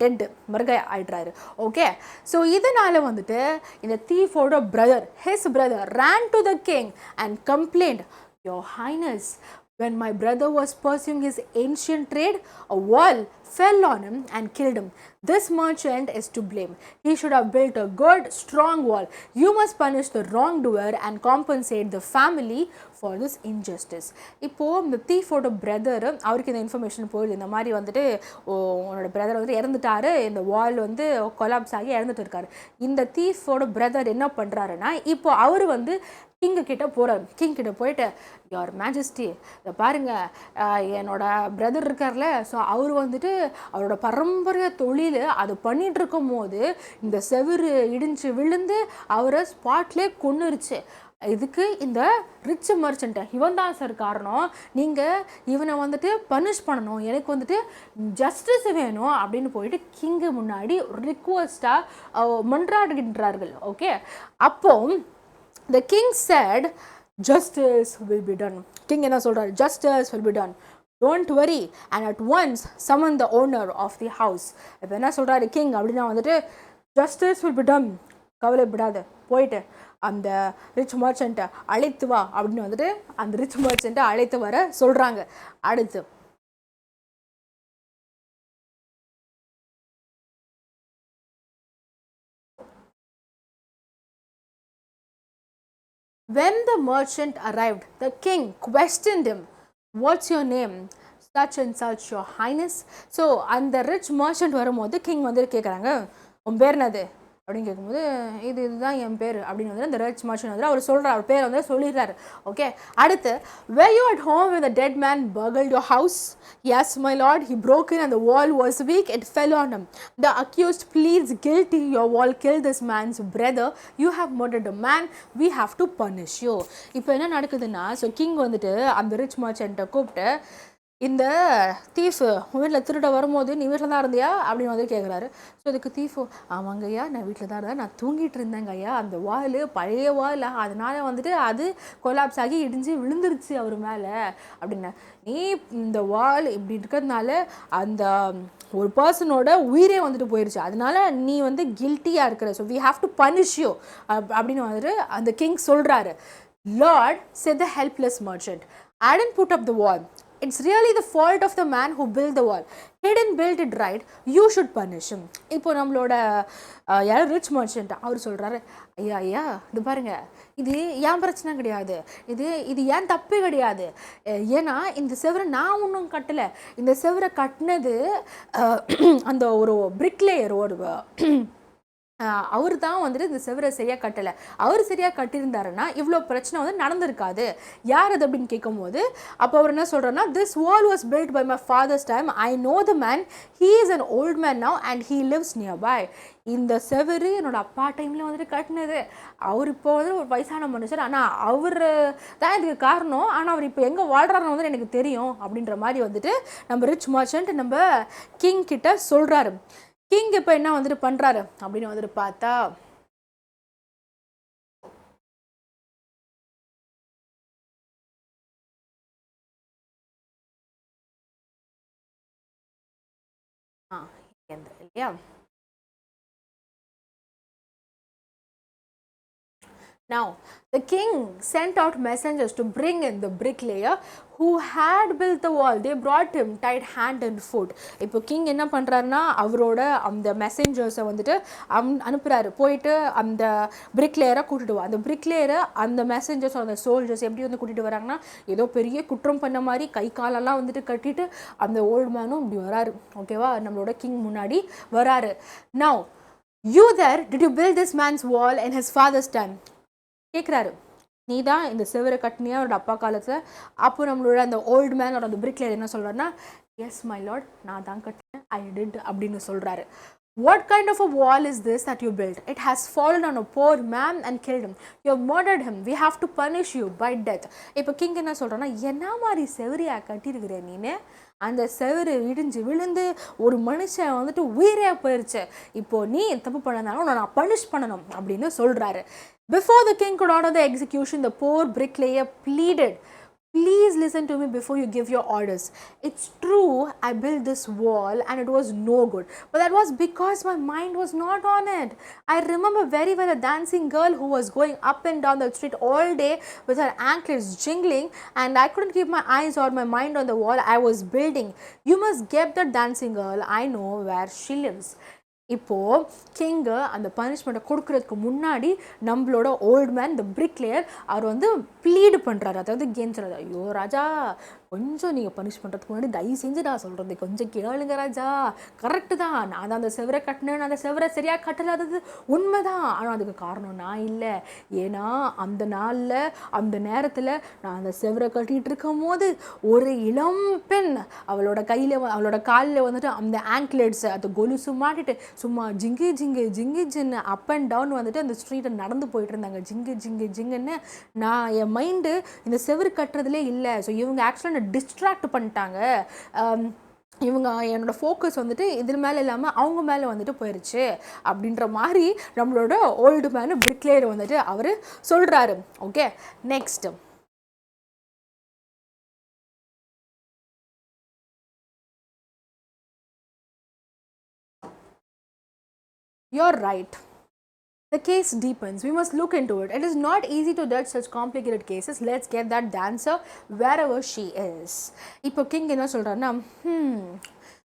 டெட் மர்கையா ஆயிடுறாரு. ஓகே, ஸோ இதனால் வந்துட்டு இந்த தீஃபோட brother, his brother ran to the king and complained, Your Highness, when my brother was pursuing his ancient trade, a wall fell on him and killed him. This merchant is to blame. He should have built a good, strong wall. You must punish the wrongdoer and compensate the family for this injustice. இப்போது இந்த தீஃபோட brother, அவருக்கு இந்த information போயிடுது, இந்த மாதிரி வந்துட்டு உன்னோட brother வந்துட்டு இறந்துட்டாரு, இந்த வால் வந்து கொலாப்ஸ் ஆகி இறந்துட்டு இருக்காரு. இந்த தீஃபோட பிரதர் என்ன பண்ணுறாருன்னா, இப்போ அவர் வந்து கிங்கு கிட்ட போகிறார். கிங் கிட்ட போயிட்டு, யுவர் மேஜஸ்டி, இதை பாருங்கள், என்னோட பிரதர் இருக்கார்ல, ஸோ அவர் வந்துட்டு அவரோட பாரம்பரிய தொழில் அது பண்ணிகிட்டு இருக்கும் போது இந்த செவுரு இடிஞ்சு விழுந்து அவரை ஸ்பாட்லேயே கொன்னுருச்சு. இதுக்கு இந்த ரிச் மர்ச்சன்ட்டை இவன் தான் சார் காரணம், நீங்கள் இவனை வந்துட்டு பனிஷ் பண்ணணும், எனக்கு வந்துட்டு ஜஸ்டிஸ் வேணும் அப்படின்னு போயிட்டு கிங்கு முன்னாடி ரிக்வஸ்டாக மன்றாடுகின்றார்கள். ஓகே, அப்போ the king said, justice will be done. King என்ன சொல்றாரு, justice will be done, don't worry, and at once summon the owner of the house. இப்போ என்ன சொல்றாரு கிங் அப்படின்னா வந்துட்டு, justice will be done, கவலைப்படாத, போயிட்டு அந்த ரிச் மர்ச்சன்ட்டை அழைத்து வா அப்படின்னு வந்துட்டு அந்த ரிச் மர்ச்சன்ட்டை அழைத்து வர சொல்றாங்க. அடுத்து when the merchant arrived, the king questioned him, what's your name? Such and such, your highness. So அந்த ரிச் மர்ச்சன்ட் வரும்போது கிங் வந்து கேட்குறாங்க, உன் பேர் என்னது அப்படின்னு கேட்கும்போது, இதுதான் என் பேர் அப்படின்னு வந்து அந்த ரிச் மர்ச்சன்ட் வந்து அவர் சொல்கிறார், அவர் பேரை வந்து சொல்லிடுறாரு. ஓகே, அடுத்து, were you at home when the dead man burgled your house? Yes, my lord, he broke in and the wall was weak, it fell on him. The accused pleads guilty, your wall killed this man's brother, you have murdered a man, we have to punish you. இப்போ என்ன நடக்குதுன்னா, so king வந்துட்டு அந்த rich மர்ச்சன்ட்டை கூப்பிட்டு, இந்த தீஃபு உன் வீட்டில் திருட வரும்போது நீ வீட்டில் தான் இருந்தியா அப்படின்னு வந்து கேட்குறாரு. ஸோ இதுக்கு தீஃபு, ஆமாங்க ஐயா, நான் வீட்டில் தான் இருந்தேன், நான் தூங்கிட்டு இருந்தேங்க ஐயா, அந்த வால் பழைய வால், அதனால வந்துட்டு அது கொலாப்ஸ் ஆகி இடிஞ்சு விழுந்துருச்சு அவர் மேலே அப்படின்னு. நீ இந்த வால் இப்படி இருக்கிறதுனால அந்த ஒரு பர்சனோட உயிரே வந்துட்டு போயிடுச்சு, அதனால நீ வந்து கில்ட்டியாக இருக்கிற, so we have to punish you அப்படின்னு வந்துட்டு அந்த கிங் சொல்கிறாரு. Lord, said the helpless merchant, I didn't put up the wall. It's really the fault of the man who built the wall. He didn't build it right. You should punish him. இப்போ நம்மளோட யாரோ rich merchant அவர் சொல்கிறாரு, ஐயா ஐயா இது பாருங்க, இது ஏன் பிரச்சனை கிடையாது, இது இது ஏன் தப்பு கிடையாது. ஏன்னா இந்த செவரை நான் ஒன்றும் கட்டலை, இந்த செவரை கட்டினது அந்த ஒரு பிரிக்லேயர் ஒரு அவர் தான் வந்துட்டு இந்த செவரை சரியாக கட்டலை. அவர் சரியாக கட்டியிருந்தாருன்னா இவ்வளோ பிரச்சனை வந்து நடந்திருக்காது. யார் அது அப்படின்னு கேட்கும்போது அப்போ அவர் என்ன சொல்கிறேன்னா, this wall was built by my father's time. I know the man, he is an old man now and he lives nearby. இந்த செவரு என்னோட அப்பா டைமில் வந்துட்டு கட்டினது. அவர் இப்போ வந்து ஒரு வயசான மனுஷர், ஆனால் அவர் தான் இதுக்கு காரணம். ஆனால் அவர் இப்போ எங்கே வாழ்கிறாருன்னு வந்து எனக்கு தெரியும் அப்படின்ற மாதிரி வந்துட்டு நம்ம ரிச் மர்ச்சன்ட் நம்ம கிங் கிட்ட சொல்கிறாரு. கிங் இப்போ என்ன வந்துட்டு பண்ணுறாரு அப்படின்னு வந்துட்டு பார்த்தா, இல்லையா, now the king sent out messengers to bring in the bricklayer who had built the wall. They brought him tied hand and foot. இப்போ கிங் என்ன பண்ணுறாருன்னா அவரோட அந்த மெசேஞ்சர்ஸை வந்துட்டு அனுப்புகிறாரு, போயிட்டு அந்த பிரிக்லேயரை கூட்டிட்டு வா. அந்த பிரிக்லேயரை அந்த மெசேஞ்சர்ஸ் அந்த சோல்ஜர்ஸ் எப்படி வந்து கூட்டிகிட்டு வராங்கன்னா, ஏதோ பெரிய குற்றம் பண்ண மாதிரி கை காலெல்லாம் வந்துட்டு கட்டிட்டு அந்த ஓல்டு மேனும் இப்படி வராரு. ஓகேவா, நம்மளோட கிங் முன்னாடி வராரு. now you there, did you build this man's wall in his father's time? கேட்குறாரு, நீ தான் இந்த செவரை கட்டினியா அவரோட அப்பா காலத்தில். அப்போ நம்மளோட அந்த ஓல்டு மேன் அந்த பிரிக்லேயர் என்ன சொல்கிறாருன்னா, எஸ் மை லார்ட், நான் தான் கட்டினேன், ஐ டிட் அப்படின்னு சொல்கிறாரு. What kind of a wall is this that you built? It has fallen on a poor man and killed him. You have murdered him. We have to punish you by death. இப்போ king என்ன சொல்கிறேன்னா, என்ன மாதிரி செவரியா கட்டியிருக்கிற நீனு, அந்த செவரு இடிஞ்சு விழுந்து ஒரு மனுஷன் வந்துட்டு உயிரே போயிருச்சு, இப்போது நீ தப்பு பண்ணனாலும் நான் பனிஷ் பண்ணணும் அப்படின்னு சொல்கிறாரு. Before the king could order the execution, the poor bricklayer pleaded, please listen to me before you give your orders. It's true, I built this wall and it was no good, but that was because my mind was not on it. I remember very well a dancing girl who was going up and down the street all day with her anklets jingling, and I couldn't keep my eyes or my mind on the wall I was building. You must get that dancing girl. I know where she lives. இப்போது king அந்த பனிஷ்மெண்ட்டை கொடுக்கறதுக்கு முன்னாடி நம்மளோட old man இந்த பிரிக்லேயர் அவர் வந்து bleed பண்ணுறாரு, அதாவது கெஞ்சுறாரு, ஐயோ ராஜா கொஞ்சம் நீங்கள் பனிஷ் பண்ணுறதுக்கு முன்னாடி தயவு செஞ்சு நான் சொல்கிறது கொஞ்சம் கேளுங்க ராஜா, கரெக்டு தான், நான் தான் அந்த செவரை கட்டினேன், அந்த செவரை சரியாக கட்டலாதது உண்மைதான், ஆனால் அதுக்கு காரணம் நான் இல்லை. ஏன்னா அந்த நாளில் அந்த நேரத்தில் நான் அந்த செவரை கட்டிகிட்டு இருக்கும் போது ஒரு இளம் பெண் அவளோட கையில் அவளோட காலில் வந்துட்டு அந்த ஆங்க்லெட்ஸை அந்த கொலுசு மாட்டிட்டு சும்மா ஜிங்கு ஜிங்கு ஜிங்கு ஜின்னு அப் அண்ட் டவுன் வந்துட்டு அந்த ஸ்ட்ரீட்டை நடந்து போயிட்டு இருந்தாங்க, ஜிங்கு ஜிங்கு ஜிங்குன்னு. நான் என் மைண்டு இந்த செவரு கட்டுறதுலே இல்லை. ஸோ இவங்க ஆக்சுவலாக டிஸ்ட்ராக்ட் பண்ணிட்டாங்க, இவங்க என்னோடய ஃபோக்கஸ் வந்துட்டு இது மேலே இல்லாமல் அவங்க மேலே வந்துட்டு போயிடுச்சு அப்படின்ற மாதிரி நம்மளோட ஓல்டு மேனு பிரிக்லேயர் வந்துட்டு அவர் சொல்கிறாரு. Okay, next you're right. The case deepens. We must look into it. It is not easy to judge such complicated cases. Let's get that dancer wherever she is. இப்போ கிங் என்ன சொல்கிறாருன்னா,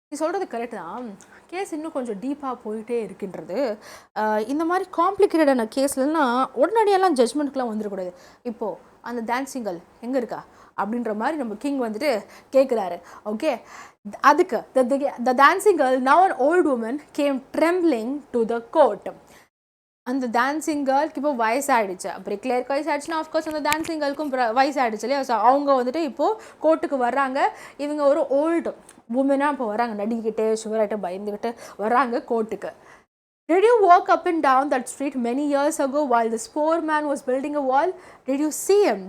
நீ சொல்கிறது correct தான், case இன்னும் கொஞ்சம் டீப்பாக போயிட்டே இருக்கின்றது. இந்த மாதிரி காம்ப்ளிகேட்டடான கேஸ்லாம் உடனடியெல்லாம் ஜட்ஜ்மெண்ட்க்குலாம் வந்துடக்கூடாது. இப்போது அந்த டான்சிங் கேர்ள் எங்கே இருக்கா அப்படின்ற மாதிரி நம்ம கிங் வந்துட்டு கேட்குறாரு. ஓகே, அதுக்கு the dancing girl, now an old woman, came trembling to the court. அந்த டான்சிங் கேர்ளுக்கு இப்போ வயசாகிடுச்சு, பிரிக்லேயருக்கு வயசாகிடுச்சுன்னா ஆஃப்கோர்ஸ் அந்த டான்சிங் கேர்ளுக்கும் வயசாகிடுச்சு இல்லையா. ஸோ அவங்க வந்துட்டு இப்போது கோர்ட்டுக்கு வர்றாங்க. இவங்க ஒரு ஓல்டு உமனாக இப்போ வராங்க, நடிக்கிட்டு ஷுவராகிட்டு பயந்துக்கிட்டு வர்றாங்க கோர்ட்டுக்கு. Did you walk up and down that street many years ago while this poor man was building a wall? Did you see him?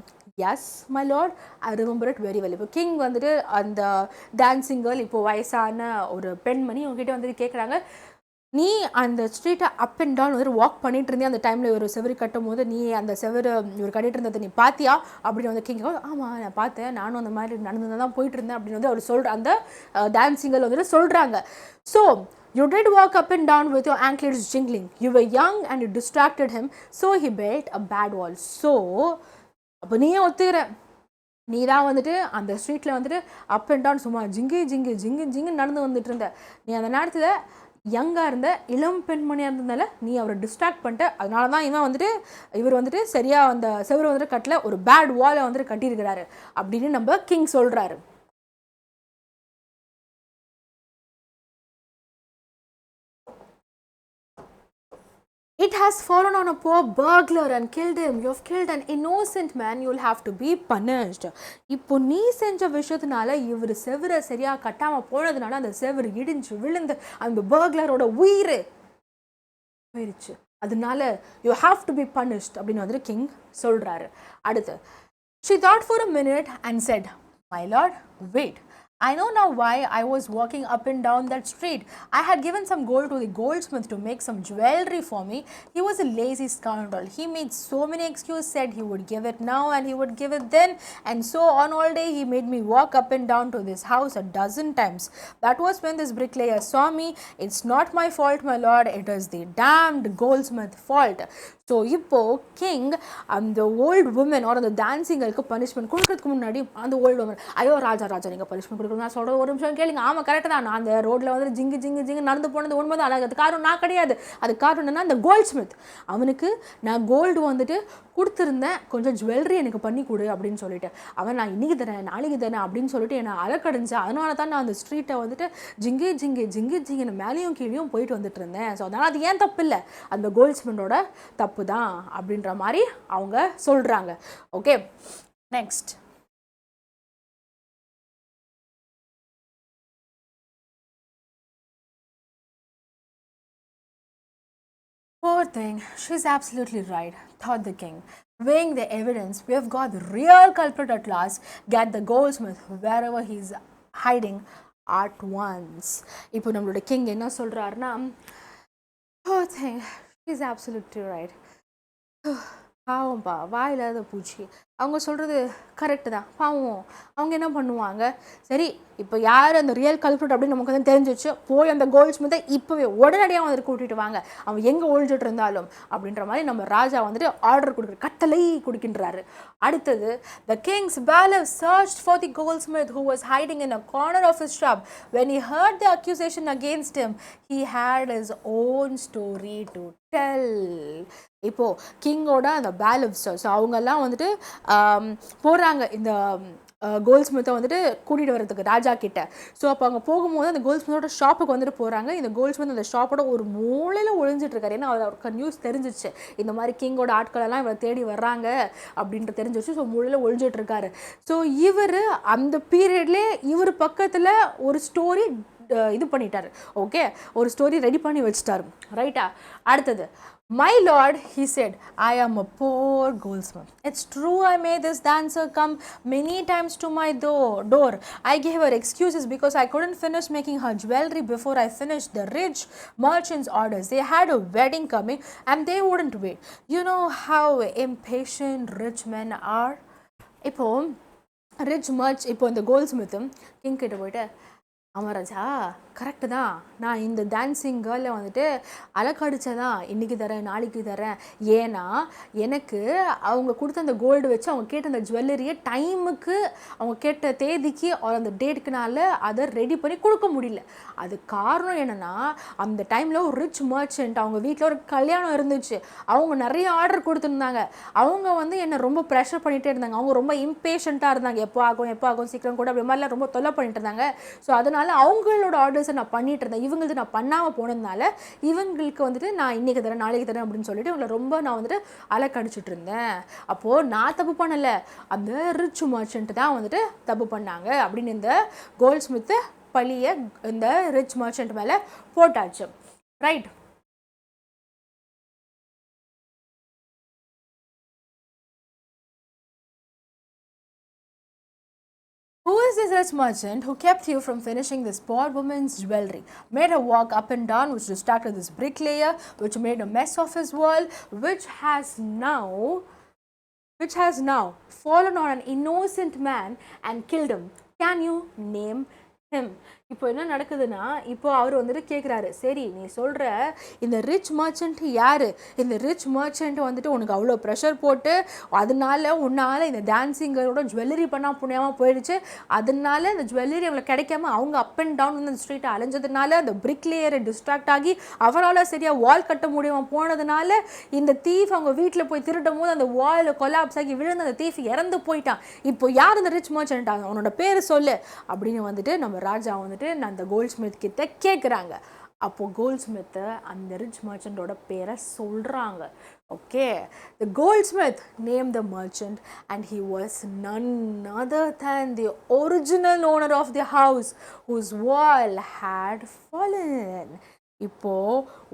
Yes, my lord, I remember it very well. இப்போ king வந்துட்டு அந்த dancing girl இப்போ வயசான ஒரு பெண்மணி உங்ககிட்ட வந்துட்டு கேட்குறாங்க, நீ அந்த ஸ்ட்ரீட்டை அப் அண்ட் டவுன் வந்துட்டு வாக் பண்ணிட்டு இருந்தே அந்த டைமில் ஒரு செவரு கட்டும் போது நீ அந்த செவரு ஒரு கட்டிட்டு இருந்ததை நீ பார்த்தியா அப்படின்னு வந்து கிங், ஆமாம் நான் பார்த்தேன், நானும் அந்த மாதிரி நடந்து தான் போயிட்டு இருந்தேன் அப்படின்னு வந்து அவர் சொல்கிற அந்த டான்சிங்கள் வந்துட்டு சொல்கிறாங்க. So you did walk up and down with your anklets jingling. You were young and you distracted him, so he built a bad wall. So அப்போ நீயே ஒத்துக்கிற, நீ தான் வந்துட்டு அந்த ஸ்ட்ரீட்டில் வந்துட்டு அப் அண்ட் டவுன் சும்மா ஜிங்கு ஜிங்கு ஜிங்கு ஜிங்கு நடந்து வந்துட்டு இருந்த. நீ அந்த நேரத்தில் யங்காக இருந்த, இளம் பெண்மணியாக இருந்ததுனால நீ அவரை டிஸ்ட்ராக்ட் பண்ணிட்ட. அதனால தான் இவர் வந்துட்டு சரியாக அந்த செவரு வந்துட்டு கட்டல, ஒரு பேட் வாலை வந்துட்டு கட்டியிருக்கிறாரு அப்படின்னு நம்ம கிங் சொல்கிறாரு. It has fallen on a poor burglar and killed him. You have killed an innocent man. You will have to be punished. இப்போ நீ செஞ்ச விஷயத்தினால இவர் செவரை சரியாக கட்டாமல் போனதுனால அந்த செவரு இடிஞ்சு விழுந்து அந்த பர்க்லரோட உயிர் போயிடுச்சு. அதனால you have to be punished அப்படின்னு வந்துட்டு கிங் சொல்கிறாரு. அடுத்து, she thought for a minute and said, my lord, wait. I know now why I was walking up and down that street. I had given some gold to the goldsmith to make some jewelry for me. He was a lazy scoundrel. He made so many excuses, said he would give it now and he would give it then, and so on all day. He made me walk up and down to this house a dozen times. That was when this bricklayer saw me. It's not my fault, my lord. It is the damned goldsmith's fault. So இப்போது king அந்த old woman ஒரு அந்த டான்ஸிங்களுக்கு punishment கொடுக்கறதுக்கு முன்னாடி அந்த old woman, ஐயோ ராஜா நீங்கள் punishment கொடுக்கணும், நான் சொல்கிற ஒரு நிமிஷம் கேளுங்க. ஆமாம் கரெக்டு தான், நான் அந்த ரோட்டில் வந்து ஜிங்கு ஜிங்கு ஜிங்கு நடந்து போனது உண்மை தான். அது காரணம் நான் கிடையாது. அது காரணம் என்னன்னா அந்த கோல்ட் ஸ்மித், அவனுக்கு நான் கோல்டு வந்துட்டு கொடுத்துருந்தேன், கொஞ்சம் ஜுவல்லரி எனக்கு பண்ணி கொடு அப்படின்னு சொல்லிட்டு அவன் நான் இன்றைக்கி தரேன் நாளைக்கு தரேன் அப்படின்னு சொல்லிட்டு என்னை அலக்கடைஞ்சேன். அதனால தான் நான் அந்த ஸ்ட்ரீட்டை வந்துட்டு ஜிங்கு ஜிங்கு ஜிங்கு ஜிங்குன்னு மேலேயும் கீழேயும் போயிட்டு வந்துட்டு இருந்தேன். ஸோ அதனால் அது ஏன் தப்பு இல்லை, அந்த கோல்ட் ஸ்மித்தோட தப்பு தான் அப்படின்ற மாதிரி அவங்க சொல்றாங்க. Okay, next. Poor thing, she's absolutely right, thought the king. Weighing the evidence, we have got the real culprit at last. Get the goldsmith wherever he's hiding at once. இப்போ நம்மளோட கிங் என்ன சொல்றாருன்னா, poor thing, she's absolutely right. பாவம்பா, வாயில்லாத பூச்சி. அவங்க சொல்கிறது correct தான். பாவம், அவங்க என்ன பண்ணுவாங்க, சரி இப்போ யார் அந்த ரியல் கல்ப்ரிட் அப்படின்னு நமக்கு வந்து தெரிஞ்சிச்சு, போய் அந்த கோல்ட் ஸ்மித்தை இப்போவே உடனடியாக வந்துட்டு கூட்டிகிட்டு வாங்க, அவன் எங்கே ஒழிஞ்சிட்டு இருந்தாலும் அப்படின்ற மாதிரி நம்ம ராஜா வந்துட்டு ஆர்டர் கொடுக்குற கட்டளை கொடுக்கின்றாரு. அடுத்தது, the king's bailiff searched for the goldsmith who was hiding in a corner of his shop. When he heard the accusation against him, he had his own story to tell. இப்போ கிங்கோட அந்த பேலிஃப்ஸ், so அவங்கெல்லாம் வந்துட்டு போடுறாங்க இந்த gold ஸ்மித்தை வந்துட்டு கூட்டிகிட்டு வரதுக்கு ராஜா கிட்ட. ஸோ அப்போ அங்கே போகும்போது அந்த கோல்ட் ஸ்மித்தோட ஷாப்புக்கு வந்துட்டு போகிறாங்க. இந்த கோல்ட் ஸ்மித் அந்த ஷாப்போட ஒரு மூலையில் ஒழிஞ்சிட்டு இருக்காரு. ஏன்னா அவருக்கு நியூஸ் தெரிஞ்சிச்சு, இந்த மாதிரி கிங்கோட ஆட்களெல்லாம் இவரை தேடி வர்றாங்க அப்படின்ட்டு தெரிஞ்சிச்சு. ஸோ மூலையில் ஒழிஞ்சிட்டு இருக்காரு. ஸோ இவர் அந்த பீரியட்லேயே இவர் பக்கத்தில் ஒரு ஸ்டோரி இது பண்ணிட்டாரு. ஓகே, ஒரு ஸ்டோரி ரெடி பண்ணி வச்சுட்டாரு. ரைட்டா? அடுத்தது, my lord, he said, I am a poor goldsmith. It's true I made this dancer come many times to my door. I gave her excuses because I couldn't finish making her jewelry before I finished the rich merchants' orders. They had a wedding coming and they wouldn't wait. You know how impatient rich men are. இப்போ rich merch, இப்போ இந்த gold ஸ்மித்தும் king கிட்ட போயிட்டு, Amara Raja correct தான், நான் இந்த dancing கேர்ளில் வந்துட்டு அலக்கடிச்சதான், இன்றைக்கி தரேன் நாளைக்கு தரேன். ஏன்னா எனக்கு அவங்க கொடுத்த அந்த கோல்டு வச்சு அவங்க கேட்ட அந்த ஜுவல்லரியை டைமுக்கு அவங்க கேட்ட தேதிக்கு அந்த டேட்டுக்குனால அதை ரெடி பண்ணி கொடுக்க முடியல. அது காரணம் என்னென்னா, அந்த டைமில் ஒரு ரிச் மர்ச்சன்ட் அவங்க வீட்டில் ஒரு கல்யாணம் இருந்துச்சு, அவங்க நிறைய ஆர்டர் கொடுத்துருந்தாங்க. அவங்க வந்து என்னை ரொம்ப ப்ரெஷர் பண்ணிகிட்டே இருந்தாங்க. அவங்க ரொம்ப இம்பேஷண்ட்டாக இருந்தாங்க, எப்போ ஆகும் சீக்கிரம் கூட அப்படி மாதிரிலாம் ரொம்ப தொல்லை பண்ணிட்டு இருந்தாங்க. ஸோ அதனால் அவங்களோட ஆர்டர்ஸை நான் பண்ணிட்டு இருந்தேன். இவங்களுக்கு நான் பண்ணாமல் போனதுனால இவங்களுக்கு வந்துட்டு நான் இன்றைக்கி தரேன் நாளைக்கு தரேன் அப்படின்னு சொல்லிட்டு இவங்களை ரொம்ப நான் வந்துட்டு அலக்கடிச்சிட்டு இருந்தேன். அப்போது நான் தப்பு பண்ணலை, அந்த ரிச் மர்ச்சன்ட் தான் வந்துட்டு தப்பு பண்ணாங்க அப்படின்னு இந்த கோல்ட் ஸ்மித்து பழியை இந்த ரிச் மர்ச்சன்ட் மேலே போட்டாச்சு. Right? Who is this rich merchant who kept you from finishing this poor woman's jewelry, made her walk up and down, which distracted this bricklayer, which made a mess of his world, which has now fallen on an innocent man and killed him? Can you name him. இப்போ என்ன நடக்குதுன்னா, இப்போ அவர் வந்துட்டு கேட்குறாரு, சரி நீ சொல்ற இந்த ரிச் மர்ச்சன்ட் யாரு? இந்த ரிச் மர்ச்சன்ட் வந்துட்டு உனக்கு அவ்வளோ ப்ரெஷர் போட்டு, அதனால உன்னால இந்த டான்சிங்கரோட ஜுவல்லரி பண்ணா புண்ணியமா போயிடுச்சு. அதனால இந்த ஜுவல்லரி அவங்களுக்கு கிடைக்காம அவங்க அப் அண்ட் டவுன் வந்து அந்த ஸ்ட்ரீட்டை அலைஞ்சதுனால, அந்த பிரிக் லேயரை டிஸ்ட்ராக்ட் ஆகி அவரால் சரியாக வால் கட்ட முடியாம போனதுனால, இந்த தீஃப் அவங்க வீட்டில் போய் திருடும் போது அந்த வால் கொலாப்ஸ் ஆகி விழுந்து அந்த தீஃப் இறந்து போயிட்டான். இப்போ யார் இந்த ரிச் மர்ச்சன்ட்? அவனோட பேர் சொல்லு அப்படின்னு வந்துட்டு நம்ம ராஜா வந்துட்டு அந்த கோல்ட்ஸ்மித் கிட்ட கேட்குறாங்க. அப்போ கோல்ட்ஸ்மித் அந்த ரிச் மர்ச்சன்டோட பேரை சொல்றாங்க. Okay, the goldsmith named the merchant and he was none other than the original owner of the house whose wall had fallen. இப்போ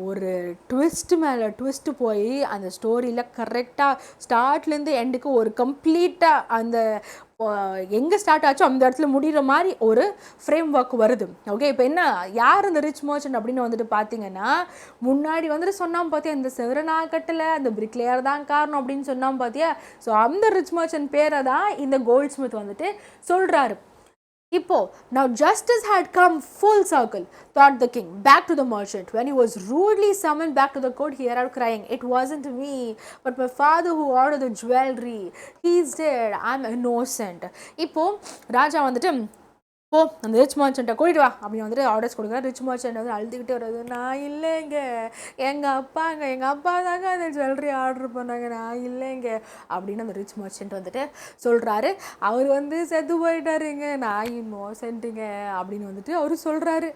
ஒரு ட்விஸ்ட் மேலே ட்விஸ்ட் போய் அந்த ஸ்டோரியில் கரெக்டாக ஸ்டார்ட்லேருந்து எண்டுக்கு ஒரு கம்ப்ளீட்டாக அந்த எங்கே ஸ்டார்ட் ஆச்சோ அந்த இடத்துல முடிகிற மாதிரி ஒரு ஃப்ரேம் ஒர்க் வருது. ஓகே, இப்போ என்ன யார் இந்த ரிச் மர்ச்சன்ட் அப்படின்னு வந்துட்டு பார்த்தீங்கன்னா, முன்னாடி வந்துட்டு சொன்னான் பார்த்தியா இந்த செவரநாகட்டில் அந்த பிரிக்லேயர் தான் காரணம் அப்படின்னு சொன்னான் பார்த்தியா. ஸோ அந்த ரிச் மர்ச்சன்ட் பேரை தான் இந்த கோல்ட்ஸ்மித் வந்துட்டு சொல்கிறாரு. இப்போ, now justice had come full circle, thought the king, back to the merchant. When he was rudely summoned back to the court, he arrived crying, "It wasn't me, but my father who ordered the jewelry. He's dead. I'm innocent." இப்போ ராஜா வந்துட்டு போ அந்த rich மர்ச்சன்ட்டை கூட்டிட்டு வா அப்படின்னு வந்துட்டு orders கொடுக்குறேன். Rich merchant வந்து அழுதுகிட்டே வர்றது, நான் இல்லைங்க, எங்கள் அப்பா தாங்க அந்த ஜுவல்லரி ஆர்டர் பண்ணாங்க, நான் இல்லைங்க அப்படின்னு அந்த ரிச் மர்ச்சன்ட் வந்துட்டு சொல்கிறாரு. அவர் வந்து செத்து போயிட்டாருங்க, நான் இன்னோசென்ட்டுங்க அப்படின்னு வந்துட்டு அவர் சொல்கிறாரு.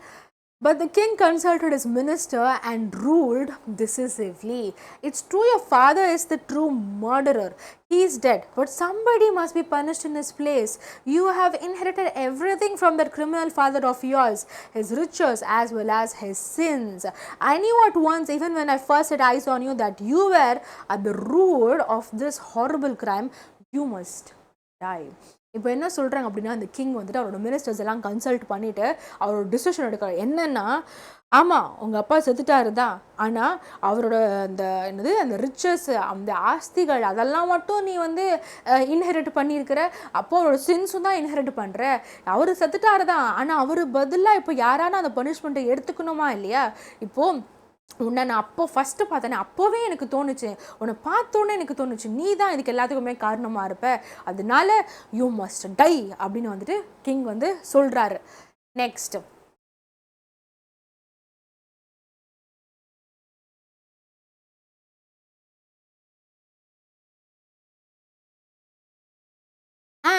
But the king consulted his minister and ruled decisively. It's true your father is the true murderer. He is dead, but somebody must be punished in his place. You have inherited everything from that criminal father of yours, his riches as well as his sins. I knew at once, even when I first set eyes on you, that you were at the root of this horrible crime. You must die. இப்போ என்ன சொல்கிறாங்க அப்படின்னா, அந்த king வந்துட்டு அவரோட ministers எல்லாம் consult பண்ணிவிட்டு அவரோட டிசிஷன் எடுக்கிறார். என்னென்னா, ஆமாம் உங்கள் அப்பா செத்துட்டாரு தான், ஆனால் அவரோட அந்த என்னது அந்த ரிச்சஸ் அந்த ஆஸ்திகள் அதெல்லாம் மட்டும் நீ வந்து இன்ஹெரிட் பண்ணியிருக்கிற. அப்போ அவரோட சின்ஸும் தான் இன்ஹெரிட் பண்ணுற. அவர் செத்துட்டாரு தான், ஆனால் அவர் பதிலாக இப்போ யாரான அந்த பனிஷ்மெண்ட்டை எடுத்துக்கணுமா இல்லையா? இப்போது உன்னை நான் அப்போ ஃபஸ்ட்டு பார்த்தேனே அப்போவே எனக்கு தோணுச்சு, உன்னை பார்த்தோன்னே எனக்கு தோணுச்சு நீ தான் இதுக்கு எல்லாத்துக்குமே காரணமாக இருப்ப, அதனால யூ மஸ்ட் டை அப்படின்னு வந்துட்டு கிங் வந்து சொல்கிறாரு. Next,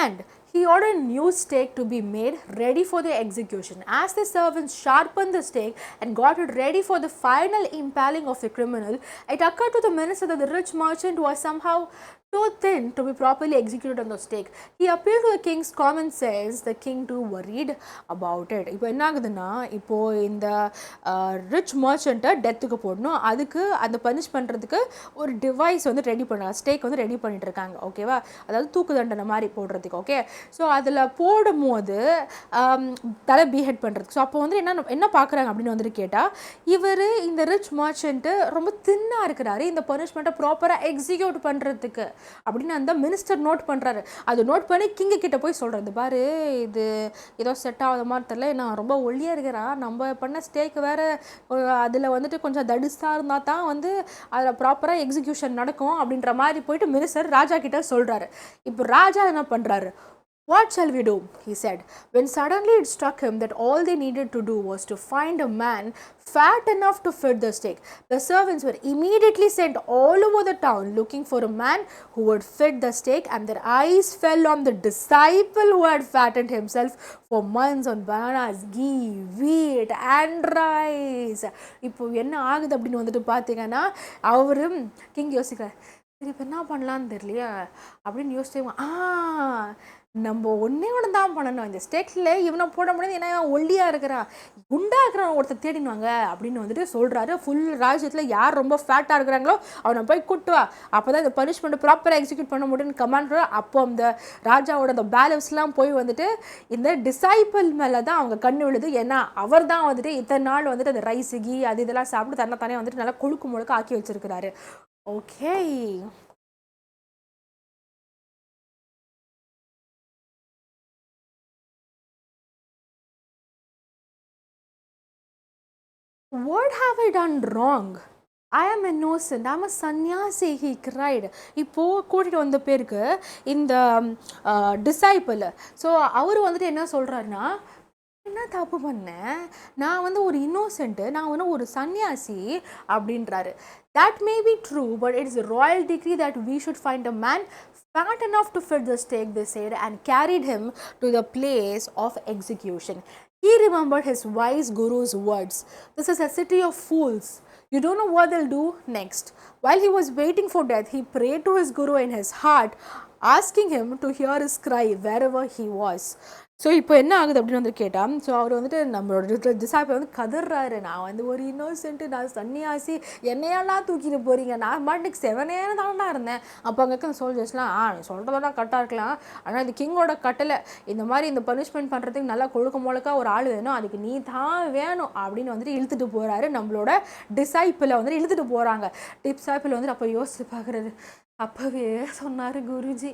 and he ordered a new stake to be made ready for the execution. As the servants sharpened the stake and got it ready for the final impaling of the criminal, it occurred to the minister that the rich merchant was somehow too thin to be properly executed on the stake. He appealed to the king's common sense. The king too worried about it. இப்போ என்ன ஆகுதுன்னா, இப்போது இந்த rich மர்ச்சண்ட்டை டெத்துக்கு போடணும், அதுக்கு அந்த punish பண்ணுறதுக்கு ஒரு டிவைஸ் வந்து ரெடி பண்ணுறாங்க, ஸ்டேக் வந்து ரெடி பண்ணிட்டு இருக்காங்க. ஓகேவா, அதாவது தூக்கு தண்டனை மாதிரி போடுறதுக்கு. ஓகே, ஸோ அதில் போடும்போது தலை பீஹெட் பண்ணுறதுக்கு. ஸோ அப்போ வந்து என்ன பார்க்குறாங்க அப்படின்னு வந்துட்டு கேட்டால், இவர் இந்த ரிச் மர்ச்சண்ட்டு ரொம்ப தின்னாக இருக்கிறாரு இந்த பனிஷ்மெண்ட்டை ப்ராப்பராக எக்ஸிக்யூட் பண்ணுறதுக்கு அப்படின்னு அந்த மினிஸ்டர் நோட் பண்ணுறாரு. அது நோட் பண்ணி கிங்கு கிட்ட போய் சொல்கிறது, பாரு இது ஏதோ செட் ஆகாத மாதிரி தெரியல, நான் ரொம்ப ஒல்லியாக இருக்கிறேன், நம்ம பண்ண ஸ்டேக் வேறு அதில் வந்துட்டு கொஞ்சம் தடிசாக இருந்தால் தான் வந்து அதில் ப்ராப்பராக எக்ஸிக்யூஷன் நடக்கும் அப்படின்ற மாதிரி போயிட்டு மினிஸ்டர் ராஜா கிட்ட சொல்கிறாரு. இப்போ ராஜா என்ன பண்ணுறாரு, "What shall we do?" he said, when suddenly it struck him that all they needed to do was to find a man fat enough to fit the stake. The servants were immediately sent all over the town looking for a man who would fit the stake, and their eyes fell on the disciple who had fattened himself for months on bananas, ghee, wheat and rice. இப்போ என்ன ஆகுது அப்படின்னு வந்துட்டு பார்த்தீங்கன்னா, அவரும் king யோசிக்கிறார், சரி இப்போ என்ன பண்ணலான்னு தெரியலையா அப்படின்னு யோசிச்சேன். நம்ம ஒன்றே ஒன்று தான் பண்ணணும், இந்த ஸ்டேட்டில் இவனை போட முடியாது, ஏன்னா ஒல்லியாக இருக்கிறான், குண்டாக இருக்கிறான் ஒருத்தர் தேடினுவாங்க அப்படின்னு வந்துட்டு சொல்கிறாரு. ஃபுல் ராஜ்யத்தில் யார் ரொம்ப ஃபேட்டாக இருக்கிறாங்களோ அவனை போய் கூட்டுவா, அப்போ தான் இந்த பனிஷ்மெண்ட் ப்ராப்பராக எக்ஸிக்யூட் பண்ண முடியும்னு கமாண்ட். அப்போ அந்த ராஜாவோட அந்த பேலன்ஸ்லாம் போய் வந்துட்டு இந்த டிசைபிள் மேலே தான் அவங்க கண்ணு விழுது. ஏன்னா அவர் தான் வந்துட்டு இத்தனை நாள் வந்துட்டு அந்த ரைஸ் கீ அது இதெல்லாம் சாப்பிட்டு தன்னைத்தானே வந்துட்டு நல்லா கொழுக்கு முழுக்க ஆக்கி வச்சிருக்கிறாரு. Okay. What have I done wrong? I am innocent. I'm a sannyasi, he cried. இப்போ கூட்டிட்டு வந்த பேருக்கு இந்த டிசைபிள், ஸோ அவர் வந்துட்டு என்ன சொல்கிறாருன்னா, என்ன தப்பு பண்ணேன், நான் வந்து ஒரு இன்னோசென்ட்டு, நான் வந்து ஒரு சன்னியாசி அப்படின்றாரு. That may be true, but it is a royal decree that we should find a man fat enough to fit the stake, they said, and carried him to the place of execution. He remembered his wise guru's words. This is a city of fools. You don't know what they'll do next. While he was waiting for death, he prayed to his guru in his heart, asking him to hear his cry wherever he was. So இப்போ என்ன ஆகுது அப்படின்னு வந்து கேட்டால், so அவர் வந்துட்டு நம்மளோட disciple வந்து கதறாரு, நான் வந்து ஒரு இன்னோசென்ட்டு, நான் சன்னியாசி, என்னையெல்லாம் தூக்கிட்டு போகிறீங்க, நான் மாட்டுக்கு செவனேன்னு தானடா இருந்தேன். அப்போ அங்கே இருக்க சோல்ஜர்ஸ்லாம், நீ சொல்கிறதெல்லாம் கரெக்டாக இருக்கலாம், ஆனால் இந்த கிங்கோட கட்டளை இந்த மாதிரி இந்த பனிஷ்மெண்ட் பண்ணுறதுக்கு நல்லா கொழுக்க முழுக்க ஒரு ஆள் வேணும், அதுக்கு நீ தான் வேணும் அப்படின்னு வந்துட்டு இழுத்துட்டு போகிறாரு. நம்மளோட டிசைபிளை வந்துட்டு இழுத்துட்டு போகிறாங்க. டிசைபிள் வந்துட்டு அப்போ யோசிச்சு பார்க்குறது, அப்போவே சொன்னார் குருஜி,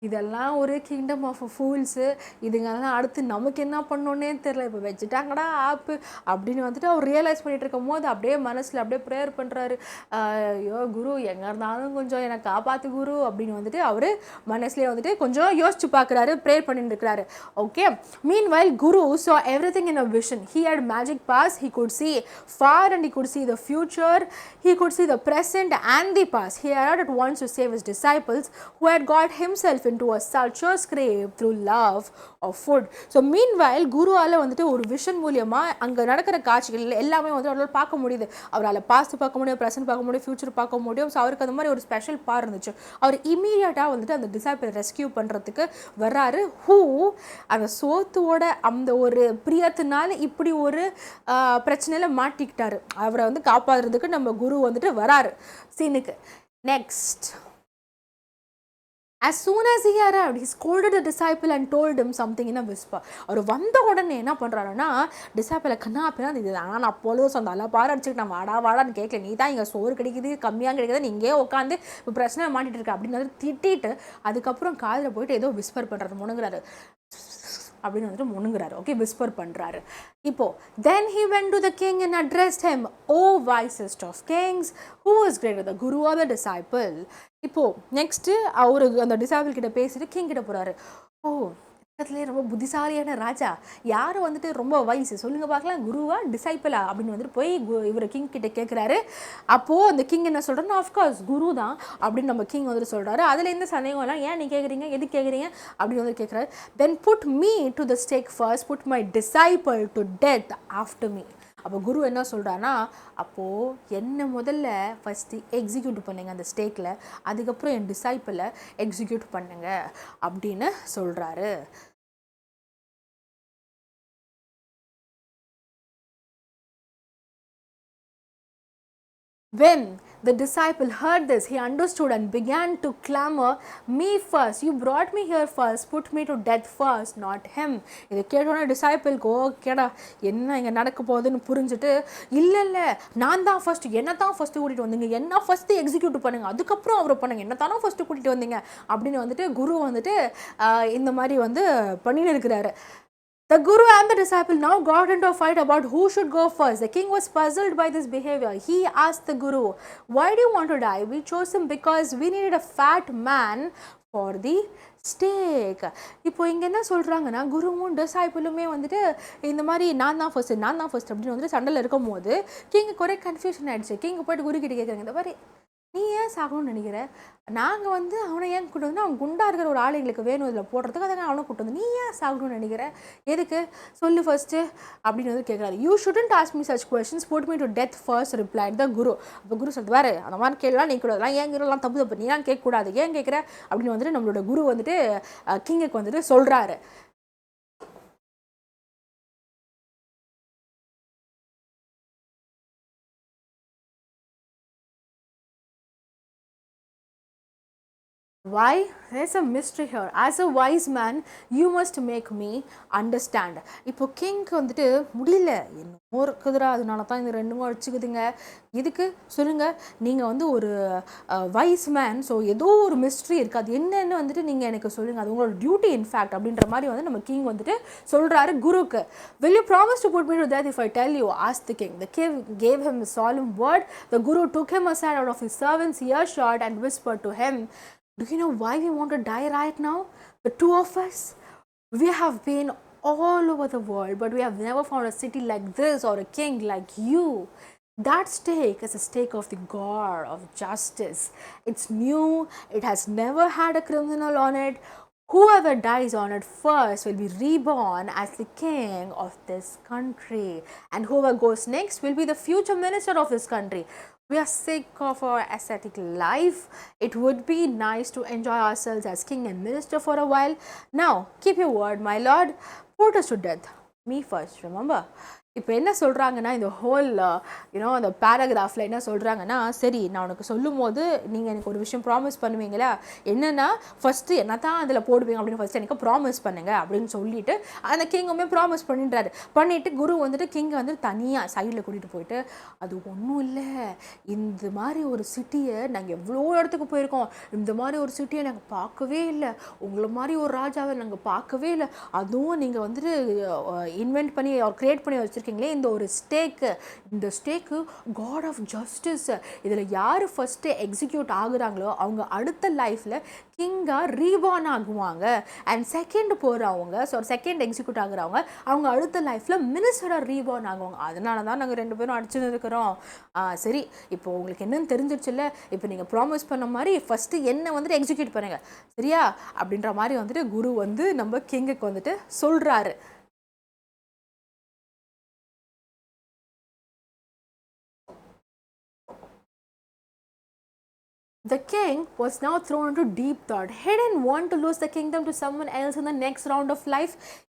இதெல்லாம் ஒரு கிங்டம் ஆஃப் ஃபூல்ஸு, இதுங்கெல்லாம் அடுத்து நமக்கு என்ன பண்ணோன்னே தெரில, இப்போ வச்சுட்டாங்கடா ஆப்பு அப்படின்னு வந்துட்டு அவர் ரியலைஸ் பண்ணிகிட்டு இருக்கும் போது அப்படியே மனசில் அப்படியே ப்ரேயர் பண்ணுறாரு. ஐயோ குரு, எங்கே இருந்தாலும் கொஞ்சம் என்னை காப்பாற்று குரு அப்படின்னு வந்துட்டு அவர் மனசுலேயே வந்துட்டு கொஞ்சம் யோசிச்சு பார்க்குறாரு, ப்ரேயர் பண்ணிட்டு இருக்கிறாரு. Okay, meanwhile Guru saw everything in a vision. He had magic powers. He could see far and he could see the future. He could see the present and the past. He had at once to save his disciples who had got himself into a sultruous grave through love of food. So meanwhile குருவால் வந்துட்டு ஒரு vision மூலியமாக அங்கே நடக்கிற காட்சிகள் எல்லாமே வந்து அவரால் பார்க்க முடியுது. அவரால் பாஸ்ட் பார்க்க முடியும், ப்ரெசென்ட் பார்க்க முடியும், ஃபியூச்சர் பார்க்க முடியும். ஸோ அவருக்கு அந்த மாதிரி ஒரு ஸ்பெஷல் பார் இருந்துச்சு. அவர் இமீடியட்டாக வந்துட்டு அந்த டிசைபிள் ரெஸ்கியூ பண்ணுறதுக்கு வர்றாரு. ஹூ அந்த சோத்துவோட அந்த ஒரு பிரியத்தினால இப்படி ஒரு பிரச்சனையில் மாட்டிக்கிட்டாரு. அவரை வந்து காப்பாற்றுறதுக்கு நம்ம குரு வந்துட்டு வராரு சீனுக்கு. Next, as soon as he arrived, he scolded the disciple and told him something in a whisper. அவர் வந்த உடனே என்ன பண்ணுறாருன்னா, டிசைபிளை கண்ணா அப்படின்னா, இது நான் அப்பொழுது சொந்தம் பாரு அடிச்சுக்கிட்டு நான் வாடா வாடான்னு கேட்கல, நீ தான் இங்கே சோறு கிடைக்குது கம்மியாக கிடைக்குது, நீ இங்கே உட்காந்து இப்போ பிரச்சனை மாட்டிட்டு இருக்க அப்படின்னு திட்டிட்டு அதுக்கப்புறம் காதில் போயிட்டு ஏதோ விஸ்பர் பண்ணுறாரு, முணுங்குறாரு அப்படின்னு வந்துட்டு முணுங்குறாரு. ஓகே, விஸ்பர் பண்ணுறாரு. இப்போ then he went to the king and addressed him, O wisest of kings, who is greater, the guru or the disciple? இப்போ நெக்ஸ்ட்டு அவரு அந்த டிசைபிள் கிட்ட பேசிட்டு கிங் கிட்ட போகிறாரு. ஓ, பக்கத்துலேயே ரொம்ப புத்திசாலியான ராஜா, யார் வந்துட்டு ரொம்ப வயசு சொல்லுங்க பார்க்கலாம், குருவா டிசைபிளா அப்படின்னு வந்துட்டு போய் இவர் கிங் கிட்ட கேட்குறாரு. அப்போது அந்த கிங் என்ன சொல்கிறேன்னா, ஆஃப்கோர்ஸ் குரு தான் அப்படின்னு நம்ம கிங் வந்துட்டு சொல்கிறாரு. அதில் எந்த சந்தேகம் எல்லாம், ஏன் நீ கேட்குறீங்க, எது கேட்குறீங்க அப்படின்னு வந்து கேட்குறாரு. Then put me to the stake first, put my disciple to death after me. அப்போ குரு என்ன சொல்கிறான்னா, அப்போது என்ன முதல்ல ஃபஸ்ட்டு எக்ஸிக்யூட் பண்ணுங்க அந்த ஸ்டேக்கில், அதுக்கப்புறம் என் டிசைபிளை எக்ஸிக்யூட் பண்ணுங்க அப்படின்னு சொல்கிறாரு. When the disciple heard this, he understood and began to clamor, me first, you brought me here first, put me to death first, not him. இதை கேட்டோன்னே டிசைபிள்க்கு ஓகேடா என்ன இங்கே நடக்க போகுதுன்னு புரிஞ்சுட்டு, இல்லை இல்லை நான் தான் ஃபஸ்ட்டு, என்ன தான் ஃபஸ்ட்டு கூட்டிகிட்டு வந்தீங்க, என்ன ஃபஸ்ட்டு எக்ஸிக்யூட் பண்ணுங்க, அதுக்கப்புறம் அவரை பண்ணுங்க, என்ன தானே ஃபஸ்ட்டு கூட்டிகிட்டு வந்தீங்க அப்படின்னு வந்துட்டு குரு வந்துட்டு இந்த மாதிரி வந்து பண்ணின்னு இருக்கிறாரு. The guru and the disciple now got into a fight about who should go first. The king was puzzled by this behavior. He asked the guru, why do you want to die? We chose him because we needed a fat man for the stake. இப்போ இங்கே என்ன சொல்கிறாங்கன்னா, குருவும் டிசைபிளுமே வந்துட்டு இந்த மாதிரி நான் தான் ஃபஸ்ட்டு அப்படின்னு வந்துட்டு சண்டையில் இருக்கும் போது கிங்குக்கு ஒரே கன்ஃபியூஷன் ஆகிடுச்சு. கிங்கு போய்ட்டு குரு கிட்ட கேட்குறாங்க, இந்த மாதிரி நீ ஏன் சாகணும்னு நினைக்கிற, நாங்கள் வந்து அவனை ஏன் கூட்டு வந்து, அவன் குண்டாக இருக்கிற ஒரு ஆள் எங்களுக்கு வேணும் இதில் போடுறதுக்கு, அதை அவனை கூட்டு வந்து நீ ஏன் சாகணும்னு நினைக்கிற, எதுக்கு சொல்லு ஃபர்ஸ்ட்டு அப்படின்னு வந்து கேட்குறாரு. You shouldn't ask me such questions, put me to death first, replied the guru. அப்போ குரு சொல்லிட்டு, வேறு அந்த மாதிரி கேள்லாம் நீ கூடாதுலாம், ஏன் கேட்கலாம் தப்பு, நீ ஏன் கேட்கக்கூடாது, ஏன் கேட்குற அப்படின்னு வந்துட்டு நம்மளோட குரு வந்துட்டு கிங்குக்கு வந்துட்டு சொல்கிறாரு. Why? There's a mystery here. As a wise man, you must make me understand. இப்போ கிங்க்கு வந்துட்டு முடியல, என்னமோ இருக்குதுடா, அதனால தான் இந்த ரெண்டுமோ அடிச்சுக்குதுங்க. இதுக்கு சொல்லுங்க, நீங்கள் வந்து ஒரு வைஸ் மேன், ஸோ ஏதோ ஒரு மிஸ்ட்ரி இருக்குது, அது என்னன்னு வந்துட்டு நீங்கள் எனக்கு சொல்லுங்கள், அது உங்களோட டியூட்டி இன்ஃபேக்ட் அப்படின்ற மாதிரி வந்து நம்ம கிங் வந்துட்டு சொல்கிறாரு குருக்கு. Will you promise to put me to death if I tell you? Asked the king. The king gave him a solemn word. The guru took him aside out of his servant's earshot and whispered to him, do you know why we want to die right now? The two of us? We have been all over the world, but we have never found a city like this or a king like you. That stake is a stake of the god of justice. It's new, it has never had a criminal on it. Whoever dies on it first will be reborn as the king of this country, and whoever goes next will be the future minister of this country. We are sick of our ascetic life. It would be nice to enjoy ourselves as king and minister for a while. Now, keep your word, my lord. Put us to death. Me first, remember? இப்போ என்ன சொல்கிறாங்கன்னா, இந்த whole அந்த பேராகிராஃபில் என்ன சொல்கிறாங்கன்னா, சரி நான் உனக்கு சொல்லும் போது நீங்கள் எனக்கு ஒரு விஷயம் ப்ராமிஸ் பண்ணுவீங்களா, என்னென்னா ஃபஸ்ட்டு என்ன தான் அதில் போடுவீங்க அப்படின்னு ஃபஸ்ட்டு எனக்கு ப்ராமிஸ் பண்ணுங்கள் அப்படின்னு சொல்லிட்டு அந்த கிங்குமே ப்ராமிஸ் பண்ணின்றாரு. பண்ணிவிட்டு குரு வந்துட்டு கிங்கை வந்து தனியாக சைடில் கூட்டிகிட்டு போயிட்டு, அது ஒன்றும் இல்லை, இந்த மாதிரி ஒரு சிட்டியை நாங்கள் எவ்வளோ இடத்துக்கு போயிருக்கோம், இந்த மாதிரி ஒரு சிட்டியை நாங்கள் பார்க்கவே இல்லை, உங்களை மாதிரி ஒரு ராஜாவை நாங்கள் பார்க்கவே இல்லை, அதுவும் நீங்கள் வந்துட்டு இன்வென்ட் பண்ணி க்ரியேட் பண்ணி வச்சுருக்கீங்களே இந்த ஒரு ஸ்டேக்கு, இந்த ஸ்டேக்கு காட் ஆஃப் ஜஸ்டிஸ், இதில் யார் ஃபஸ்ட்டு எக்ஸிக்யூட் ஆகுறாங்களோ அவங்க அடுத்த லைஃப்பில் கிங்காக ரீபார்ன் ஆகுவாங்க. அண்ட் செகண்ட் போகிறவங்க, ஸோ செகண்ட் எக்ஸிக்யூட் ஆகுறவங்க அவங்க அடுத்த லைஃப்பில் மினிஸ்டராக ரீபார்ன் ஆகுவாங்க. அதனால தான் நாங்கள் ரெண்டு பேரும் அடிச்சுன்னு இருக்கிறோம். சரி, இப்போ உங்களுக்கு என்னன்னு தெரிஞ்சிருச்சுல்ல, இப்போ நீங்கள் ப்ராமிஸ் பண்ண மாதிரி ஃபஸ்ட்டு என்ன வந்துட்டு எக்ஸிக்யூட் பண்ணுங்க, சரியா அப்படின்ற மாதிரி வந்துட்டு குரு வந்து நம்ம கிங்குக்கு வந்துட்டு சொல்கிறாரு. The king was now thrown into deep thought. He didn't want to lose the kingdom to someone else in the next round of life.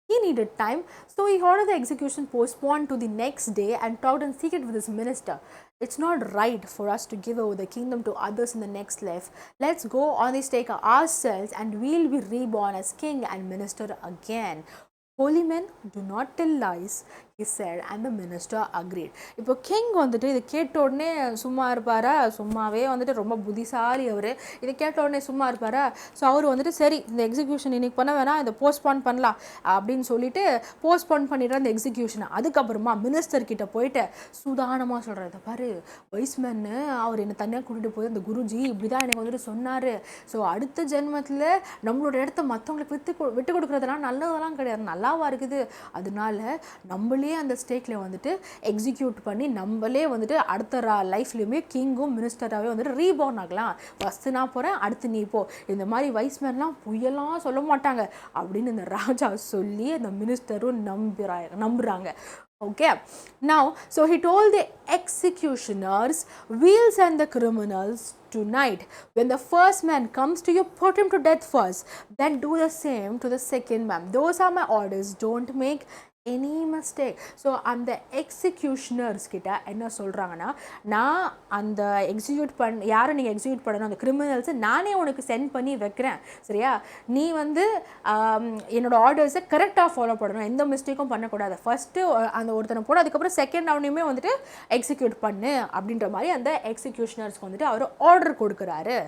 He needed time, so he ordered the execution postponed to the next day and talked in secret with his minister. It's not right for us to give over the kingdom to others in the next life. Let's go on this take ourselves and we'll be reborn as king and minister again. Holy men do not tell lies, he said, and the minister agreed. இப்போ king வந்துட்டு இதை கேட்ட உடனே சும்மா இருப்பாரா? சும்மாவே வந்துட்டு ரொம்ப புத்திசாலி அவர். இதை கேட்ட உடனே சும்மா இருப்பாரா? ஸோ அவர் வந்துட்டு சரி இந்த எக்ஸிக்யூஷன் இன்னைக்கு பண்ண வேணாம், இதை போஸ்ட்பான் பண்ணலாம் அப்படின்னு சொல்லிட்டு போஸ்ட்பான் பண்ணிடுற அந்த எக்ஸிக்யூஷனை. அதுக்கப்புறமா மினிஸ்டர் கிட்ட போயிட்டு சூதானமாக சொல்கிறத பாரு, வைஸ்மேன்னு அவர் என்னை தனியாக கூட்டிகிட்டு போய் அந்த குருஜி இப்படி தான் எனக்கு வந்துட்டு சொன்னார். ஸோ அடுத்த ஜென்மத்தில் நம்மளோட இடத்த மற்றவங்களுக்கு விட்டு கொடுக்குறதுலாம் நல்லதெல்லாம் கிடையாது, நல்லாவா இருக்குது, அதனால நம்மளே அந்த ஸ்டேக்கில் வந்துட்டு எக்ஸிக்யூட் பண்ணி நம்மளே வந்துட்டு அடுத்த லைஃப்லையுமே கிங்கும் மினிஸ்டராகவே வந்துட்டு ரீபார்ன் ஆகலாம். ஃபஸ்ட்டு நான் போகிறேன், அடுத்து நீ போ, இந்த மாதிரி வைஸ்மேன்லாம் பொய்யெல்லாம் சொல்ல மாட்டாங்க அப்படின்னு இந்த ராஜா சொல்லி அந்த மினிஸ்டரும் நம்புகிறாங்க. Okay, now so he told the executioners, we'll send the criminals tonight. When the first man comes to you, put him to death first, then do the same to the second man. Those are my orders, don't make any mistake. So அந்த எக்ஸிக்யூஷனர்ஸ் கிட்ட என்ன சொல்கிறாங்கன்னா, நான் அந்த யாரை நீங்கள் execute பண்ணணும், அந்த கிரிமினல்ஸை நானே உனக்கு சென்ட் பண்ணி வைக்கிறேன், சரியா, நீ வந்து என்னோடய ஆர்டர்ஸை கரெக்டாக ஃபாலோ பண்ணணும், எந்த மிஸ்டேக்கும் பண்ணக்கூடாது, ஃபஸ்ட்டு அந்த ஒருத்தனை போட, அதுக்கப்புறம் செகண்ட் அவனையுமே வந்துட்டு எக்ஸிக்யூட் பண்ணு அப்படின்ற மாதிரி அந்த எக்ஸிக்யூஷனர்ஸ்க்கு வந்துட்டு அவர் ஆர்டர் கொடுக்குறாரு.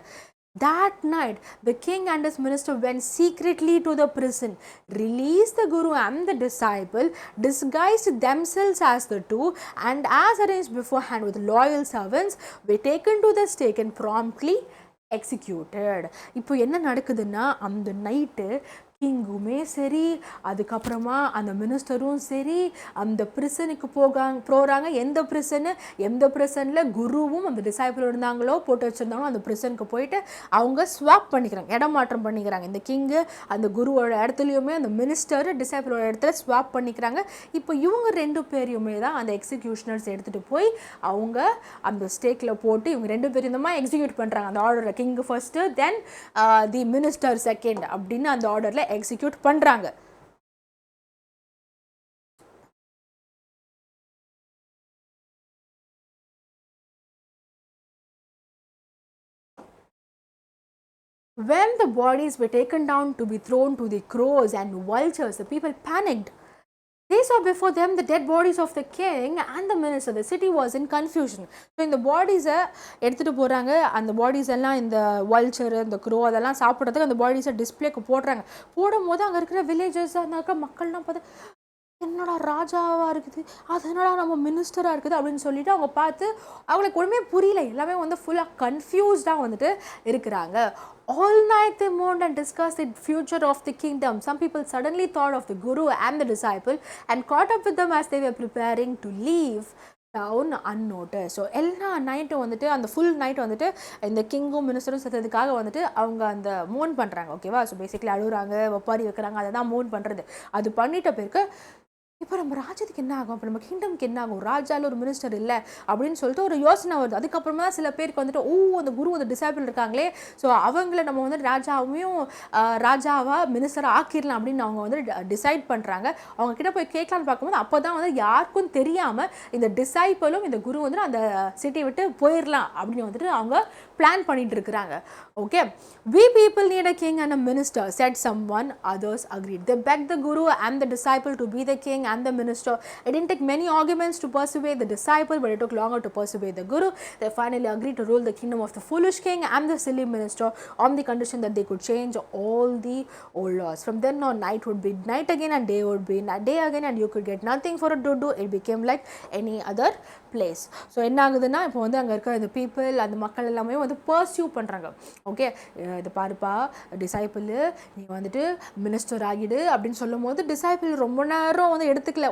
That night, the king and his minister went secretly to the prison, released the guru and the disciple, disguised themselves as the two, and as arranged beforehand with loyal servants, were taken to the stake and promptly executed. இப்போ என்ன நடக்குதுன்னா, அந்த night கிங்குமே சரி, அதுக்கப்புறமா அந்த மினிஸ்டரும் சரி அந்த பிரிசனுக்கு போகிறாங்க. எந்த பிரிசனில் குருவும் அந்த டிசைபிள் இருந்தாங்களோ போட்டு வச்சுருந்தாங்களோ அந்த பிரிசனுக்கு போயிட்டு அவங்க ஸ்வாப் பண்ணிக்கிறாங்க, இடமாற்றம் பண்ணிக்கிறாங்க. இந்த கிங்கு அந்த குருவோட இடத்துலையுமே அந்த மினிஸ்டர் டிசைபிளோட இடத்துல ஸ்வாப் பண்ணிக்கிறாங்க. இப்போ இவங்க ரெண்டு பேரையுமே தான் அந்த எக்ஸிக்யூஷனர்ஸ் எடுத்துகிட்டு போய் அவங்க அந்த ஸ்டேக்கில் போட்டு இவங்க ரெண்டு பேரும் இந்த மாதிரி எக்ஸிக்யூட் பண்ணுறாங்க. அந்த ஆர்டரில் கிங்கு ஃபர்ஸ்ட்டு, தென் தி மினிஸ்டர் செகண்ட் அப்படின்னு அந்த ஆர்டரில் எக்ஸிக்யூட் பண்றாங்க. When the bodies were taken down to be thrown to the crows and vultures, the people panicked. They saw before them the dead bodies of the king and the minister. The city was in confusion. So இந்த பாடிஸை எடுத்துகிட்டு போகிறாங்க. அந்த bodies எல்லாம் இந்த vulture, இந்த grow அதெல்லாம் சாப்பிட்றதுக்கு அந்த பாடிஸை டிஸ்பிளேக்கு போடுறாங்க. போடும்போது அங்கே இருக்கிற வில்லேஜஸ், அங்கே இருக்கிற மக்கள்லாம் பார்த்து என்னடா ராஜாவாக இருக்குது, அது என்னடா நம்ம மினிஸ்டராக இருக்குது அப்படின்னு சொல்லிட்டு அவங்க பார்த்து அவங்களுக்கு ஒன்றுமே புரியல. எல்லாமே வந்து ஃபுல்லாக கன்ஃபியூஸ்டாக வந்துட்டு இருக்கிறாங்க. All night they mourned and discussed the future of the kingdom. Some people suddenly thought of the guru and the disciple and caught up with them as they were preparing to leave town unnoticed. So எல்லா நைட்டும் வந்துட்டு அந்த full night வந்துட்டு இந்த கிங்கும் மினிஸ்டரும் செத்ததுக்காக வந்துட்டு அவங்க அந்த மோன் பண்ணுறாங்க. ஓகேவா? ஸோ பேசிக்கலி அழுகுறாங்க, ஒப்பாரி வைக்கிறாங்க, அதை தான் மோன் பண்ணுறது. அது பண்ணிட்ட பிறகு இப்போ நம்ம ராஜ்யத்துக்கு என்ன ஆகும், இப்போ நம்ம கிங்டம்க்கு என்ன ஆகும், ராஜாவில் ஒரு மினிஸ்டர் இல்லை அப்படின்னு சொல்லிட்டு ஒரு யோசனை வருது. அதுக்கப்புறமா சில பேருக்கு வந்துட்டு அந்த குரு அந்த டிசைபிள் இருக்காங்களே, ஸோ அவங்கள நம்ம வந்து ராஜாவாக மினிஸ்டராக ஆக்கிடலாம் அப்படின்னு அவங்க வந்து டிசைட் பண்ணுறாங்க. அவங்க கிட்ட போய் கேட்கலான்னு பார்க்கும்போது அப்போ தான் வந்து யாருக்கும் தெரியாமல் இந்த டிசைபிளும் இந்த குரு வந்து அந்த சிட்டியை விட்டு போயிடலாம் அப்படின்னு வந்துட்டு அவங்க பிளான் பண்ணிட்டு இருக்கிறாங்க. Okay, we people need a king and a minister, said someone. Others agreed. They begged the guru and the disciple to be the king and the minister. It didn't take many arguments to persuade the disciple, but it took longer to persuade the guru. They finally agreed to rule the kingdom of the foolish king and the silly minister on the condition that they could change all the old laws. From then on, night would be night again and day would be day again, and you could get nothing for it to do. It became like any other place. So என்ன ஆகுதுன்னா, இப்போ வந்து அங்கே இருக்கிற இந்த people, அந்த மக்கள் எல்லாமே வந்து பர்சியூ பண்ணுறாங்க. ஓகே, இது பாருப்பா டிசைபிள், நீ வந்துட்டு மினிஸ்டர் ஆகிடு அப்படின்னு சொல்லும் போது டிசைபிள் ரொம்ப நேரம் வந்து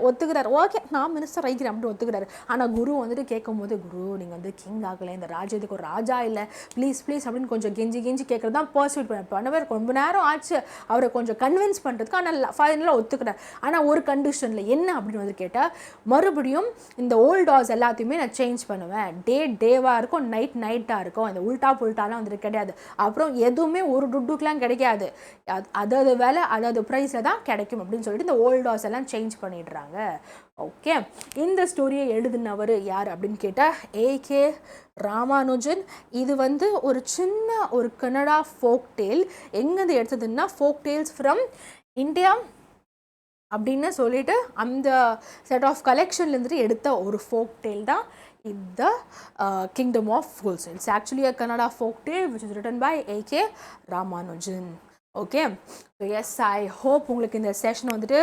ஒத்துக்கிறார். ஓகே, நான் மினிஸ்டர் ஆகிக்கிறேன் அப்படின்னு ஒத்துக்கிறாரு. ஆனால் குரு வந்துட்டு கேட்கும் போது, குரு நீங்கள் வந்து கிங் ஆகலை, இந்த ராஜ்யத்துக்கு ஒரு ராஜா இல்லை, ப்ளீஸ் ப்ளீஸ் அப்படின்னு கொஞ்சம் கெஞ்சி கேட்குறது தான் பர்சியூட் பண்ணவர். ரொம்ப நேரம் ஆச்சு அவரை கொஞ்சம் கன்வின்ஸ் பண்ணுறதுக்கு. ஆனால் ஃபைனலாக ஒத்துக்கிறார். ஆனால் ஒரு கண்டிஷனில் என்ன அப்படின்னு வந்து கேட்டால், மறுபடியும் இந்த ஓல்ட் லாஸ் எல்லாத்தையுமே நான் சேஞ்ச் பண்ணுவேன். டேவாக இருக்கும், நைட்டாக இருக்கும், இந்த உல்டா புல்ட்டாலாம் வந்துட்டு கிடையாது. அப்புறம் எதுவுமே ஒரு டுட்டுக்கெலாம் கிடைக்காது, அதாவது வேலை அதாவது ப்ரைஸில் தான் கிடைக்கும் அப்படின்னு சொல்லிட்டு இந்த ஓல்ட் லாஸ் எல்லாம் சேஞ்ச் பண்ணிடுறாங்க. ஓகே, இந்த ஸ்டோரியை எழுதினவர் யார் அப்படின்னு கேட்டால் ஏகே ராமானுஜன். இது வந்து ஒரு சின்ன ஒரு கன்னடா ஃபோக் டேல். எங்கேருந்து எடுத்ததுன்னா, ஃபோக் டேல்ஸ் ஃப்ரம் இந்தியா அப்படின்னு சொல்லிட்டு அந்த செட் ஆஃப் கலெக்ஷன்லேருந்து எடுத்த ஒரு ஃபோக் டேல் தான் இந்த kingdom of fools. It's actually a Kannada folk tale which is written by A K Ramanujan. Okay, so yes, I hope உங்களுக்கு இந்த செஷன் வந்துட்டு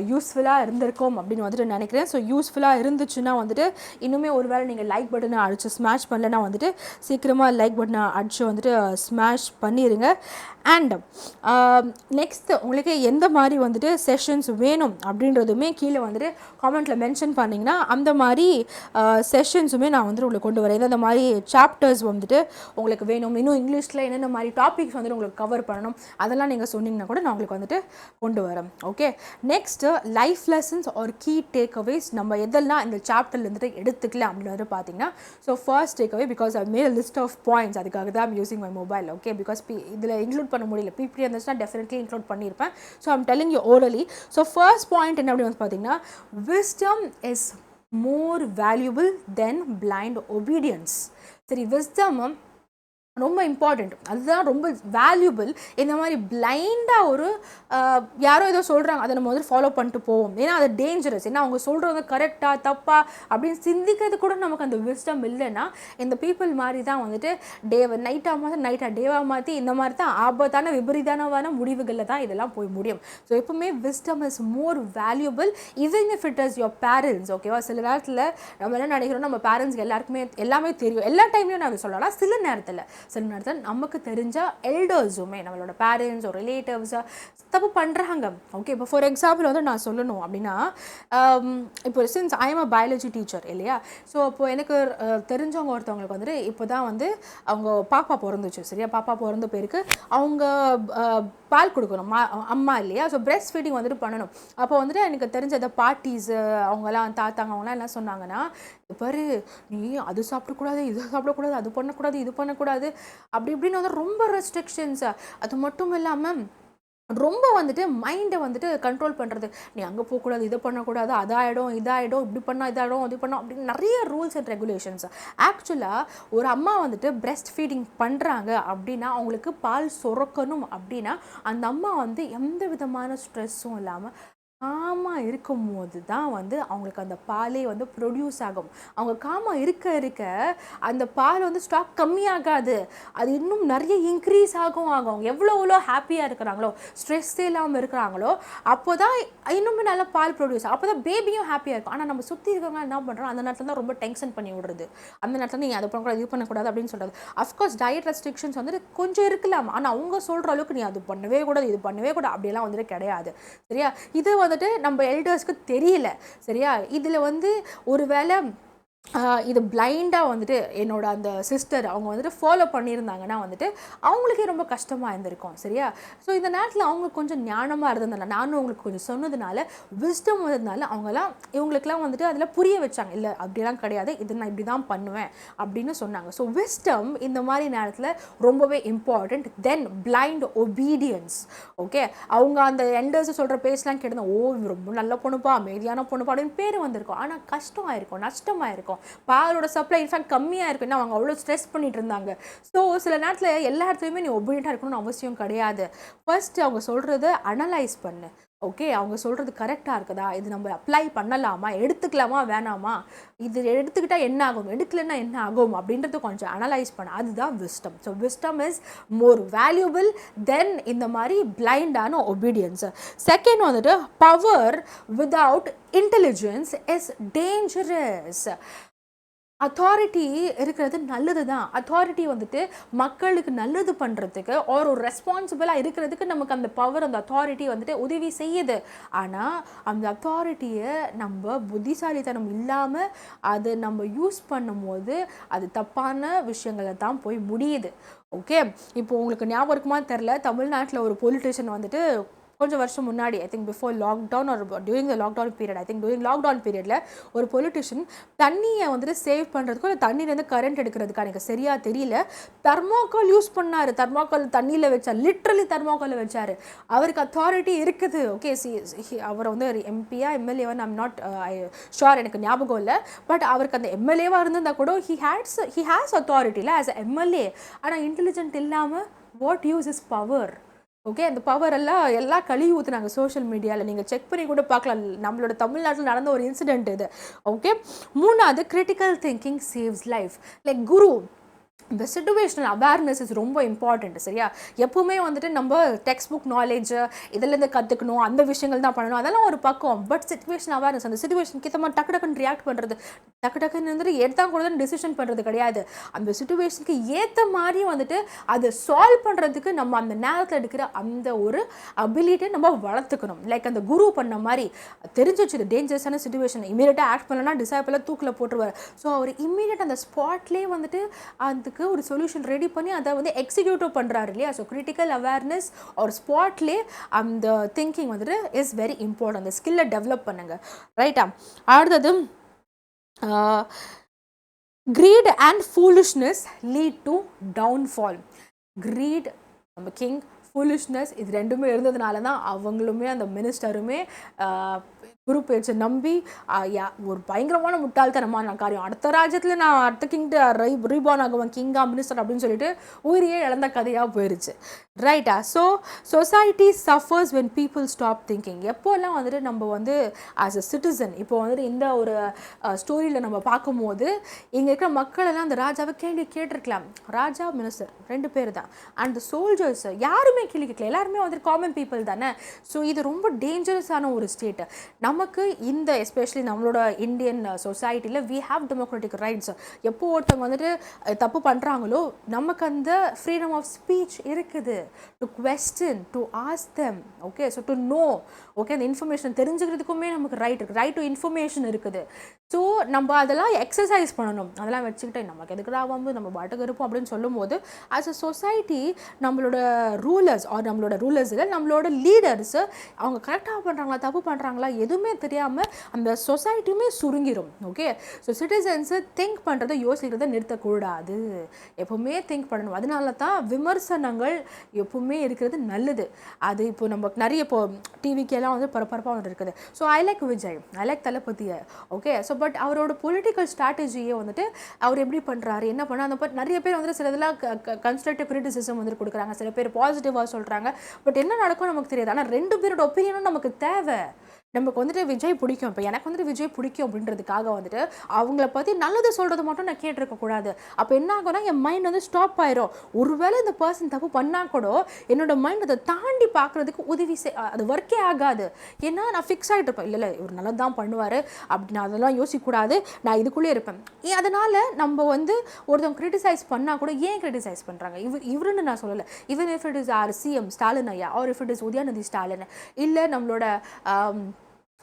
யூஸ்ஃபுல்லாக இருந்திருக்கும் அப்படின்னு வந்துட்டு நினைக்கிறேன். ஸோ யூஸ்ஃபுல்லாக இருந்துச்சுன்னா வந்துட்டு இன்னுமே ஒரு வேளை நீங்கள் லைக் பட்டனை அடித்து ஸ்மாஷ் பண்ணலைன்னா வந்துட்டு சீக்கிரமாக லைக் பட்டனை அடித்து வந்துட்டு ஸ்மாஷ் பண்ணிடுங்க. அண்ட் நெக்ஸ்ட்டு உங்களுக்கு எந்த மாதிரி வந்துட்டு செஷன்ஸ் வேணும் அப்படின்றதுமே கீழே வந்துட்டு காமெண்ட்டில் மென்ஷன் பண்ணிங்கன்னா அந்த மாதிரி செஷன்ஸுமே நான் வந்துட்டு உங்களுக்கு கொண்டு வரேன். இந்த மாதிரி சாப்டர்ஸ் வந்துட்டு உங்களுக்கு வேணும், இன்னும் இங்கிலீஷில் என்னென்ன மாதிரி டாபிக்ஸ் வந்துட்டு உங்களுக்கு கவர் பண்ணணும், அதெல்லாம் நீங்கள் சொன்னீங்கன்னா கூட நான் உங்களுக்கு வந்துட்டு கொண்டு வரேன். Okay, next life lessons or key takeaways நம்ம எதெல்லாம் இந்த சாப்டர்லேருந்துட்டு எடுத்துக்கலாம் அப்படின்னு வந்துட்டு பார்த்தீங்கன்னா, so first takeaway, because I made list of points, அதுக்காக தான் I'm using my mobile. Okay, because இதில் இன்க்ளூட் பண்ண முடியல, பிபிடி இருந்துச்சுன்னா டெஃபினெட்லி இன்க்ளூட் பண்ணியிருப்பேன். So I'm telling you orally. So first point என்ன அப்படின்னு வந்து பார்த்தீங்கன்னா, wisdom is more valuable than blind obedience. சரி, விஸ்டம் ரொம்ப இம்பார்ட்டண்ட், அதுதான் ரொம்ப வேல்யூபிள். இந்த மாதிரி பிளைண்டாக ஒரு யாரோ ஏதோ சொல்கிறாங்க அதை நம்ம வந்து ஃபாலோ பண்ணிட்டு போவோம், ஏன்னா அது டேஞ்சரஸ். ஏன்னா அவங்க சொல்கிறது கரெக்டாக தப்பா அப்படின்னு சிந்திக்கிறது கூட நமக்கு அந்த விஸ்டம் இல்லைன்னா இந்த பீப்புள் மாதிரி தான் வந்துட்டு நைட்டாக டேவாக மாற்றி இந்த மாதிரி தான் ஆபத்தான விபரீதானமான முடிவுகளில் தான் இதெல்லாம் போய் முடியும். ஸோ எப்பவுமே wisdom is more valuable even if it is your parents. ஓகேவா? சில நேரத்தில் நம்ம என்ன நினைக்கிறோம், நம்ம பேரண்ட்ஸ்க்கு எல்லாமே தெரியும், எல்லா டைம்லையும் நான் அதை சொல்லலாம். சில நேரத்தில் நமக்கு தெரிஞ்ச எல்டர்ஸுமே, நம்மளோட பேரண்ட்ஸ் ஒரு ரிலேட்டிவ்ஸ் தப்பு பண்ணுறாங்க. ஓகே, இப்போ ஃபார் எக்ஸாம்பிள் வந்து நான் சொல்லணும் அப்படின்னா, இப்போ since I am a biology teacher இல்லையா, ஸோ அப்போது எனக்கு தெரிஞ்சவங்க ஒருத்தவங்களுக்கு வந்துட்டு இப்போ தான் வந்து அவங்க பாப்பா பிறந்துச்சு. சரியா, பாப்பா பிறந்த பேருக்கு அவங்க பால் கொடுக்கணும், அம்மா இல்லையா, ஸோ பிரெஸ்ட் ஃபீடிங் வந்துட்டு பண்ணணும். அப்போ வந்துட்டு எனக்கு தெரிஞ்ச அந்த பாட்டிஸ் அவங்கெல்லாம் தாத்தாங்க அவங்களாம் என்ன சொன்னாங்கன்னா, பாரு நீ அது சாப்பிடக்கூடாது, இது சாப்பிடக்கூடாது, அது பண்ணக்கூடாது, இது பண்ணக்கூடாது, அப்படி இப்படின்னு வந்து ரொம்ப ரெஸ்ட்ரிக்ஷன்ஸ். அது மட்டும் இல்லாமல் ரொம்ப வந்துட்டு மைண்டை வந்துட்டு கண்ட்ரோல் பண்ணுறது. நீ அங்கே போகக்கூடாது, இதை பண்ணக்கூடாது, அதாயிடும் இதாயிடும், இப்படி பண்ணால் இதாகிடும் அது பண்ணோம் அப்படின்னு நிறைய ரூல்ஸ் அண்ட் ரெகுலேஷன்ஸ். ஆக்சுவலாக ஒரு அம்மா வந்துட்டு பிரெஸ்ட் ஃபீடிங் பண்ணுறாங்க அப்படின்னா, அவங்களுக்கு பால் சுரக்கணும் அப்படின்னா அந்த அம்மா வந்து எந்த விதமான ஸ்ட்ரெஸ்ஸும் இல்லாமல் காமாக இருக்கும்போது தான் வந்து அவங்களுக்கு அந்த பாலே வந்து ப்ரொடியூஸ் ஆகும். அவங்க காமாக இருக்க இருக்க அந்த பால் வந்து ஸ்டாக் கம்மியாகாது, அது இன்னும் நிறைய இன்க்ரீஸ் ஆகும். அவங்க எவ்வளோ ஹாப்பியாக இருக்கிறாங்களோ, ஸ்ட்ரெஸ்ஸே இல்லாமல் இருக்கிறாங்களோ, அப்போ தான் இன்னுமே நல்லா பால் ப்ரொடியூஸ், அப்போ தான் பேபியும் ஹாப்பியாக இருக்கும். ஆனால் நம்ம சுற்றி இருக்கவங்க என்ன பண்ணுறோம், அந்த நேரத்தில் தான் ரொம்ப டென்ஷன் பண்ணி விடுறது. அந்த நேரத்தில் நீங்கள் அதை பண்ணக்கூடாது, இது பண்ணக்கூடாது அப்படின்னு சொல்கிறது. அஃப்கோர்ஸ் டயட் ரெஸ்ட்ரிக்ஷன்ஸ் வந்துட்டு கொஞ்சம் இருக்கலாம், ஆனால் அவங்க சொல்கிற அளவுக்கு நீ அது பண்ணவே கூடாது, இது பண்ணவே கூடாது அப்படியெல்லாம் வந்துட்டு கிடையாது. சரியா? இது வந்துட்டு நம்ம எல்டர்ஸ்க்கு தெரியல. சரியா? இதில் வந்து ஒரு வேளை இது பிளைண்டாக வந்துட்டு என்னோட அந்த சிஸ்டர் அவங்க வந்துட்டு ஃபாலோ பண்ணியிருந்தாங்கன்னா வந்துட்டு அவங்களுக்கே ரொம்ப கஷ்டமாக இருந்திருக்கும். சரியா? ஸோ இந்த நேரத்தில் அவங்க கொஞ்சம் ஞானமாக இருந்ததுனால, நானும் அவங்களுக்கு கொஞ்சம் சொன்னதுனால, விஸ்டம் வந்ததுனால அவங்களாம் இவங்களுக்குலாம் வந்துட்டு அதில் புரிய வச்சாங்க. இல்லை அப்படிலாம் கிடையாது, இது நான் இப்படி தான் பண்ணுவேன் அப்படின்னு சொன்னாங்க. ஸோ விஸ்டம் இந்த மாதிரி நேரத்தில் ரொம்பவே இம்பார்ட்டண்ட். தென் பிளைண்ட் ஒபீடியன்ஸ். ஓகே, அவங்க அந்த எண்டர்ஸ் சொல்கிற பேஸ்லாம் கேட்டு ரொம்ப நல்ல பொண்ணுப்பா, அமைதியான பொண்ணுப்பா அப்படின்னு பேர் வந்திருக்கும். ஆனால் கஷ்டம் ஆயிருக்கும், நஷ்டமாக இருக்கும். பாலோட சப்ளை இன்ஃபேக்ட் கம்மியாக இருக்குன்னா அவங்க அவ்வளோ ஸ்ட்ரெஸ் பண்ணிட்டு இருந்தாங்க. ஸோ சில நேரத்தில் எல்லா இடத்துலையுமே நீ ஒபீடியண்ட்டாக இருக்கணும்னு அவசியம் கிடையாது. ஃபர்ஸ்ட் அவங்க சொல்கிறத அனலைஸ் பண்ணு. ஓகே, அவங்க சொல்கிறது கரெக்டாக இருக்குதா, இது நம்ம அப்ளை பண்ணலாமா, எடுத்துக்கலாமா வேணாமா, இது எடுத்துக்கிட்டால் என்ன ஆகும், எடுக்கலைன்னா என்ன ஆகும் அப்படின்றது கொஞ்சம் அனலைஸ் பண்ண, அதுதான் wisdom. So wisdom is more valuable then இந்த மாதிரி பிளைண்டான ஒபீடியன்ஸ். செகண்ட் வந்துட்டு power without intelligence is dangerous. Authority இருக்கிறது நல்லது தான். அத்தாரிட்டி வந்துட்டு மக்களுக்கு நல்லது பண்ணுறதுக்கு ஒரு ரெஸ்பான்சிபிளாக இருக்கிறதுக்கு நமக்கு அந்த பவர், அந்த அத்தாரிட்டி வந்துட்டு உதவி செய்யுது. ஆனால் அந்த அத்தாரிட்டியை நம்ம புத்திசாலித்தனம் இல்லாமல் அது நம்ம யூஸ் பண்ணும்போது அது தப்பான விஷயங்களை தான் போய் முடியுது. ஓகே, இப்போ உங்களுக்கு ஞாபகம் இருக்குமா தெரில, தமிழ்நாட்டில் ஒரு பொலிட்டிஷியன் வந்துட்டு கொஞ்சம் வருஷம் முன்னாடி, I think before lockdown or during the lockdown period, I think during lockdown பீரியடில் ஒரு பொலிட்டிஷியன் தண்ணியை வந்துட்டு சேவ் பண்ணுறதுக்கும் இல்லை தண்ணியிலேருந்து கரண்ட் எடுக்கிறதுக்கு எனக்கு சரியாக தெரியல, தெர்மாக்கோல் யூஸ் பண்ணார். தெர்மாக்கோல் தண்ணியில் வச்சார், லிட்ரலி தெர்மாக்கோலில் வச்சார். அவருக்கு அத்தாரிட்டி இருக்குது. ஓகே, அவர் வந்து ஒரு எம்பியா எம்எல்ஏவான்னு ஐம் நாட் ஷுர், எனக்கு ஞாபகம் இல்லை. பட் அவருக்கு அந்த எம்எல்ஏவாக இருந்திருந்தால் கூட ஹி ஹேஸ் அத்தாரிட்டியில் ஆஸ் அ எம்எல்ஏ. ஆனால் இன்டெலிஜென்ட் இல்லாமல் what use is power. Okay, அந்த பவர் எல்லாம் கழுவி ஊற்றுனாங்க சோஷியல் மீடியாவில். நீங்கள் செக் பண்ணி கூட பார்க்கலாம், நம்மளோட தமிழ்நாட்டில் நடந்த ஒரு இன்சிடென்ட் இது. ஓகே, மூணாவது critical thinking saves life. Like guru, இந்த சிச்சுவேஷனல் அவேர்னஸ் இஸ் ரொம்ப இம்பார்ட்டண்ட். சரியா? எப்பவுமே வந்துட்டு நம்ம டெக்ஸ்ட் புக் நாலேஜ் இதிலேருந்து கற்றுக்கணும், அந்த விஷயங்கள் தான் பண்ணணும், அதெல்லாம் ஒரு பக்கம். பட் சிச்சுவேஷன் அவேர்னஸ், அந்த சிச்சுவேஷனுக்கு ஏற்ற மாதிரி டக்கு டக்குன்னு ரியாக்ட் பண்ணுறது, டக்கு டக்குன்னு வந்துட்டு எடுத்தால் கூட டிசிஷன் பண்ணுறது கிடையாது. அந்த சிச்சுவேஷனுக்கு ஏற்ற மாதிரி வந்துட்டு அதை சால்வ் பண்ணுறதுக்கு நம்ம அந்த நேரத்தில் எடுக்கிற அந்த ஒரு அபிலிட்டியை நம்ம வளர்த்துக்கணும். லைக் அந்த குரு பண்ண மாதிரி தெரிஞ்சு வச்சு டேஞ்சரஸான சிச்சுவேஷன் இமீடியட்டாக ஆக்ட் பண்ணலன்னா டிசைபிளாக தூக்கில் போட்டுருவார். ஸோ அவர் இம்மீடியட் அந்த ஸ்பாட்லேயே வந்துட்டு அதுக்கு ஒரு சொல்யூஷன் ரெடி பண்ணி அதை வந்து எக்ஸிக்யூட்டிவ் பண்ணுறாரு இல்லையா? ஸோ கிரிட்டிக்கல் அவேர்னஸ் ஒரு ஸ்பாட்லேயே அந்த திங்கிங் வந்துட்டு இஸ் வெரி இம்பார்ட்டன்ட். அந்த ஸ்கில்லை டெவலப் பண்ணுங்க. ரைட்டா? அடுத்தது greed and foolishness lead to downfall. greed நம்ம கிங், ஃபுலிஷ்னஸ் இது ரெண்டுமே இருந்ததுனால தான் அவங்களுமே அந்த மினிஸ்டருமே குரு பேச்சை நம்பி ஒரு பயங்கரமான முட்டாள்தனமான காரியம், அடுத்த ராஜ்யத்தில் நான் அடுத்த கிங்ட ரீபார்ன் ஆகுவேன், கிங்கா மினிஸ்டர் அப்படின்னு சொல்லிட்டு உயிரியே இழந்த கதையாக போயிடுச்சு. ரைட்டா? So society suffers when people stop thinking. எப்போல்லாம் வந்துட்டு நம்ம வந்து ஆஸ் அ சிட்டிசன், இப்போ வந்துட்டு இந்த ஒரு ஸ்டோரியில் நம்ம பார்க்கும்போது இங்கே இருக்கிற மக்களெல்லாம் அந்த ராஜாவை கேள்வி கேட்டிருக்கலாம். ராஜா மினிஸ்டர் 2 பேர் தான், அண்ட் சோல்ஜர்ஸ் யாருமே கேள்வி கேட்கல, எல்லாருமே வந்துட்டு காமன் பீப்புள் தானே. ஸோ இது ரொம்ப டேஞ்சரஸான ஒரு ஸ்டேட்டு. நமக்கு இந்த எஸ்பெஷலி நம்மளோட இந்தியன் சொசைட்டியில் வி ஹாவ் டெமோக்ராட்டிக் ரைட்ஸ். எப்போ ஒருத்தவங்க வந்துட்டு தப்பு பண்ணுறாங்களோ நமக்கு அந்த ஃப்ரீடம் ஆஃப் ஸ்பீச் இருக்குது, to question, to ask them. Okay, so to know. Okay, அந்த இன்ஃபர்மேஷன் தெரிஞ்சுக்கிறதுக்குமே நமக்கு ரைட் இருக்குது, ரைட் டு இன்ஃபர்மேஷன் இருக்குது. ஸோ நம்ம அதெல்லாம் எக்ஸசைஸ் பண்ணணும். அதெல்லாம் வச்சுக்கிட்டு நமக்கு எதுக்குடா வந்து நம்ம பாட்டுக்கு இருப்போம் அப்படின்னு சொல்லும் போது ஆஸ் அ சொசைட்டி நம்மளோட ரூலை ரூலர்ஸ் ஆர் நம்மளோட ரூலர்ஸ் இல்லை நம்மளோட லீடர்ஸ் அவங்க கரெக்டாக பண்ணுறாங்களா தப்பு பண்ணுறாங்களா எதுவுமே தெரியாமல் அந்த சொசைட்டியுமே சுருங்கிடும். ஓகே, ஸோ சிட்டிசன்ஸு திங்க் பண்ணுறதை யோசிக்கிறத நிறுத்தக்கூடாது, எப்போவுமே திங்க் பண்ணணும். அதனால தான் விமர்சனங்கள் எப்போவுமே இருக்கிறது நல்லது. அது இப்போ நம்ம நிறைய இப்போ டிவிக்கெல்லாம் வந்து பரபரப்பாக வந்துட்டு இருக்குது. So I like Vijay, I like தளபதியை. ஓகே, ஸோ பட் அவரோட பொலிட்டிக்கல் ஸ்ட்ராட்டஜியை வந்துட்டு அவர் எப்படி பண்ணுறாரு என்ன பண்ண அந்த பட் நிறைய பேர் வந்துட்டு சில இதெல்லாம் கன்ஸ்ட்ரக்டிவ் கிரிட்டிசிசம் வந்துட்டு கொடுக்குறாங்க, சில பேர் பாசிட்டிவாக சொல்கிறாங்க. பட் என்ன நடக்கும் நமக்கு தெரியாது. ஆனால் ரெண்டு பேரோட ஒப்பீனியனும் நமக்கு தேவை. நமக்கு வந்துட்டு விஜய் பிடிக்கும், இப்போ எனக்கு வந்துட்டு விஜய் பிடிக்கும் அப்படின்றதுக்காக வந்துட்டு அவங்கள பற்றி நல்லது சொல்கிறது மட்டும் நான் கேட்டிருக்கக்கூடாது. அப்போ என்ன ஆகும்னா என் மைண்ட் வந்து ஸ்டாப் ஆயிரும். ஒருவேளை இந்த பர்சன் தப்பு பண்ணால் கூட என்னோட மைண்ட் அதை தாண்டி பார்க்குறதுக்கு உதவி அது ஒர்க்கே ஆகாது. ஏன்னா நான் ஃபிக்ஸ் ஆகிட்டு இருப்பேன், இல்லை இவர் நல்லா தான் பண்ணுவார் அப்படி, நான் அதெல்லாம் யோசிக்கக்கூடாது, நான் இதுக்குள்ளே இருப்பேன். அதனால் நம்ம வந்து ஒருத்தவங்க கிரிட்டிசைஸ் பண்ணால் கூட ஏன் கிரிட்டிசைஸ் பண்ணுறாங்க இவருன்னு நான் சொல்லலை. Even if it is or CM Stalin ஐயா or if it is Udhayanidhi Stalin இல்லை நம்மளோட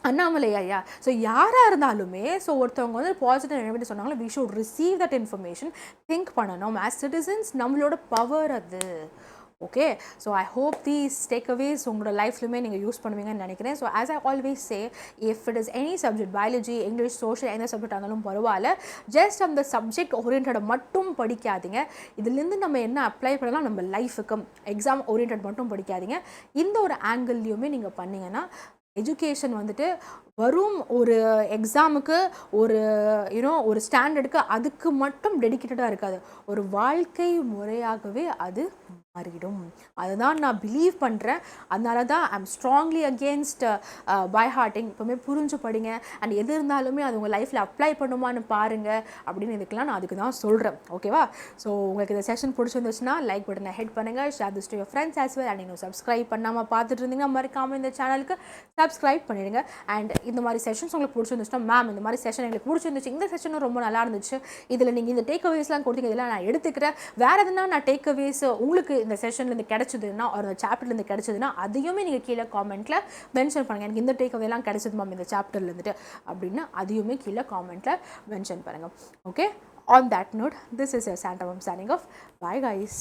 அண்ணாமலை ஐயா, ஸோ யாராக இருந்தாலுமே ஸோ ஒருத்தவங்க வந்து பாசிட்டிவ் நெகட்டிவ் சொன்னாங்களோ we should receive that information, think பண்ணணும் ஆஸ் சிட்டிசன்ஸ், நம்மளோட பவர் அது. Okay, so I hope these takeaways உங்களோட லைஃப்லையுமே நீங்கள் யூஸ் பண்ணுவீங்கன்னு நினைக்கிறேன். So as I always say, if it is any subject, biology, English, social, எந்த சப்ஜெக்ட் இருந்தாலும் பரவாயில்ல, ஜஸ்ட் அந்த சப்ஜெக்ட் ஓரியன்டை மட்டும் படிக்காதீங்க. இதுலேருந்து நம்ம என்ன அப்ளை பண்ணலாம் நம்ம லைஃபுக்கு, எக்ஸாம் ஓரியன்ட் மட்டும் படிக்காதீங்க. இந்த ஒரு ஆங்கிள்லையுமே நீங்கள் பண்ணிங்கன்னா எஜுகேஷன் வந்துட்டு வரும் ஒரு எக்ஸாமுக்கு ஒரு ஒரு ஸ்டாண்டர்டுக்கு அதுக்கு மட்டும் டெடிக்கேட்டடாக இருக்காது, ஒரு வாழ்க்கை முறையாகவே அது மாறிடும். அதுதான் நான் பிலீவ் பண்ணுறேன். அதனால தான் ஐம் ஸ்ட்ராங்லி அகேன்ஸ்ட் பை ஹார்ட்டிங். இப்போவுமே புரிஞ்சு படிங்க, அண்ட் எது இருந்தாலுமே அது உங்கள் லைஃப்பில் அப்ளை பண்ணுமான்னு பாருங்கள் அப்படின்னு இதுக்கெல்லாம் நான் அதுக்கு தான் சொல்கிறேன். ஓகேவா? ஸோ உங்களுக்கு இந்த செஷன் பிடிச்சிருந்துச்சுன்னா லைக் பட்டனை ஹிட் பண்ணுங்கள், share this to your friends as well. And நீங்கள் சப்ஸ்கிரைப் பண்ணாமல் பார்த்துட்டு இருந்தீங்கன்னா மறக்காமல் இந்த சேனலுக்கு சப்ஸ்கிரைப் பண்ணிடுங்க. அண்ட் இந்த மாதிரி செஷன்ஸ் உங்களுக்கு பிடிச்சிருந்துச்சுன்னா, மேம் இந்த மாதிரி செஷன் எங்களுக்கு பிடிச்சிருந்துச்சு, இந்த செஷனும் ரொம்ப நல்லா இருந்துச்சு, இதில் நீங்கள் இந்த டேக் அவேஸ்லாம் கொடுத்தீங்க, இதெல்லாம் நான் எடுத்துக்கிறேன், வேறு எதுனா நான் டேக் அவேஸ் உங்களுக்கு இந்த செஷன்லேருந்து கிடச்சிதுன்னா ஒரு சாப்டர்லேருந்து கிடச்சிதுன்னா அதையுமே நீங்கள் கீழே காமெண்ட்டில் மென்ஷன் பண்ணுங்கள். எனக்கு இந்த டேக் அவேலாம் கிடச்சிது மேம் இந்த சாப்டர்லேருந்துட்டு அப்படின்னு அதையுமே கீழே காமெண்ட்டில் மென்ஷன் பண்ணுங்கள். Okay, on that note, this is your Sandra signing off. Bye guys.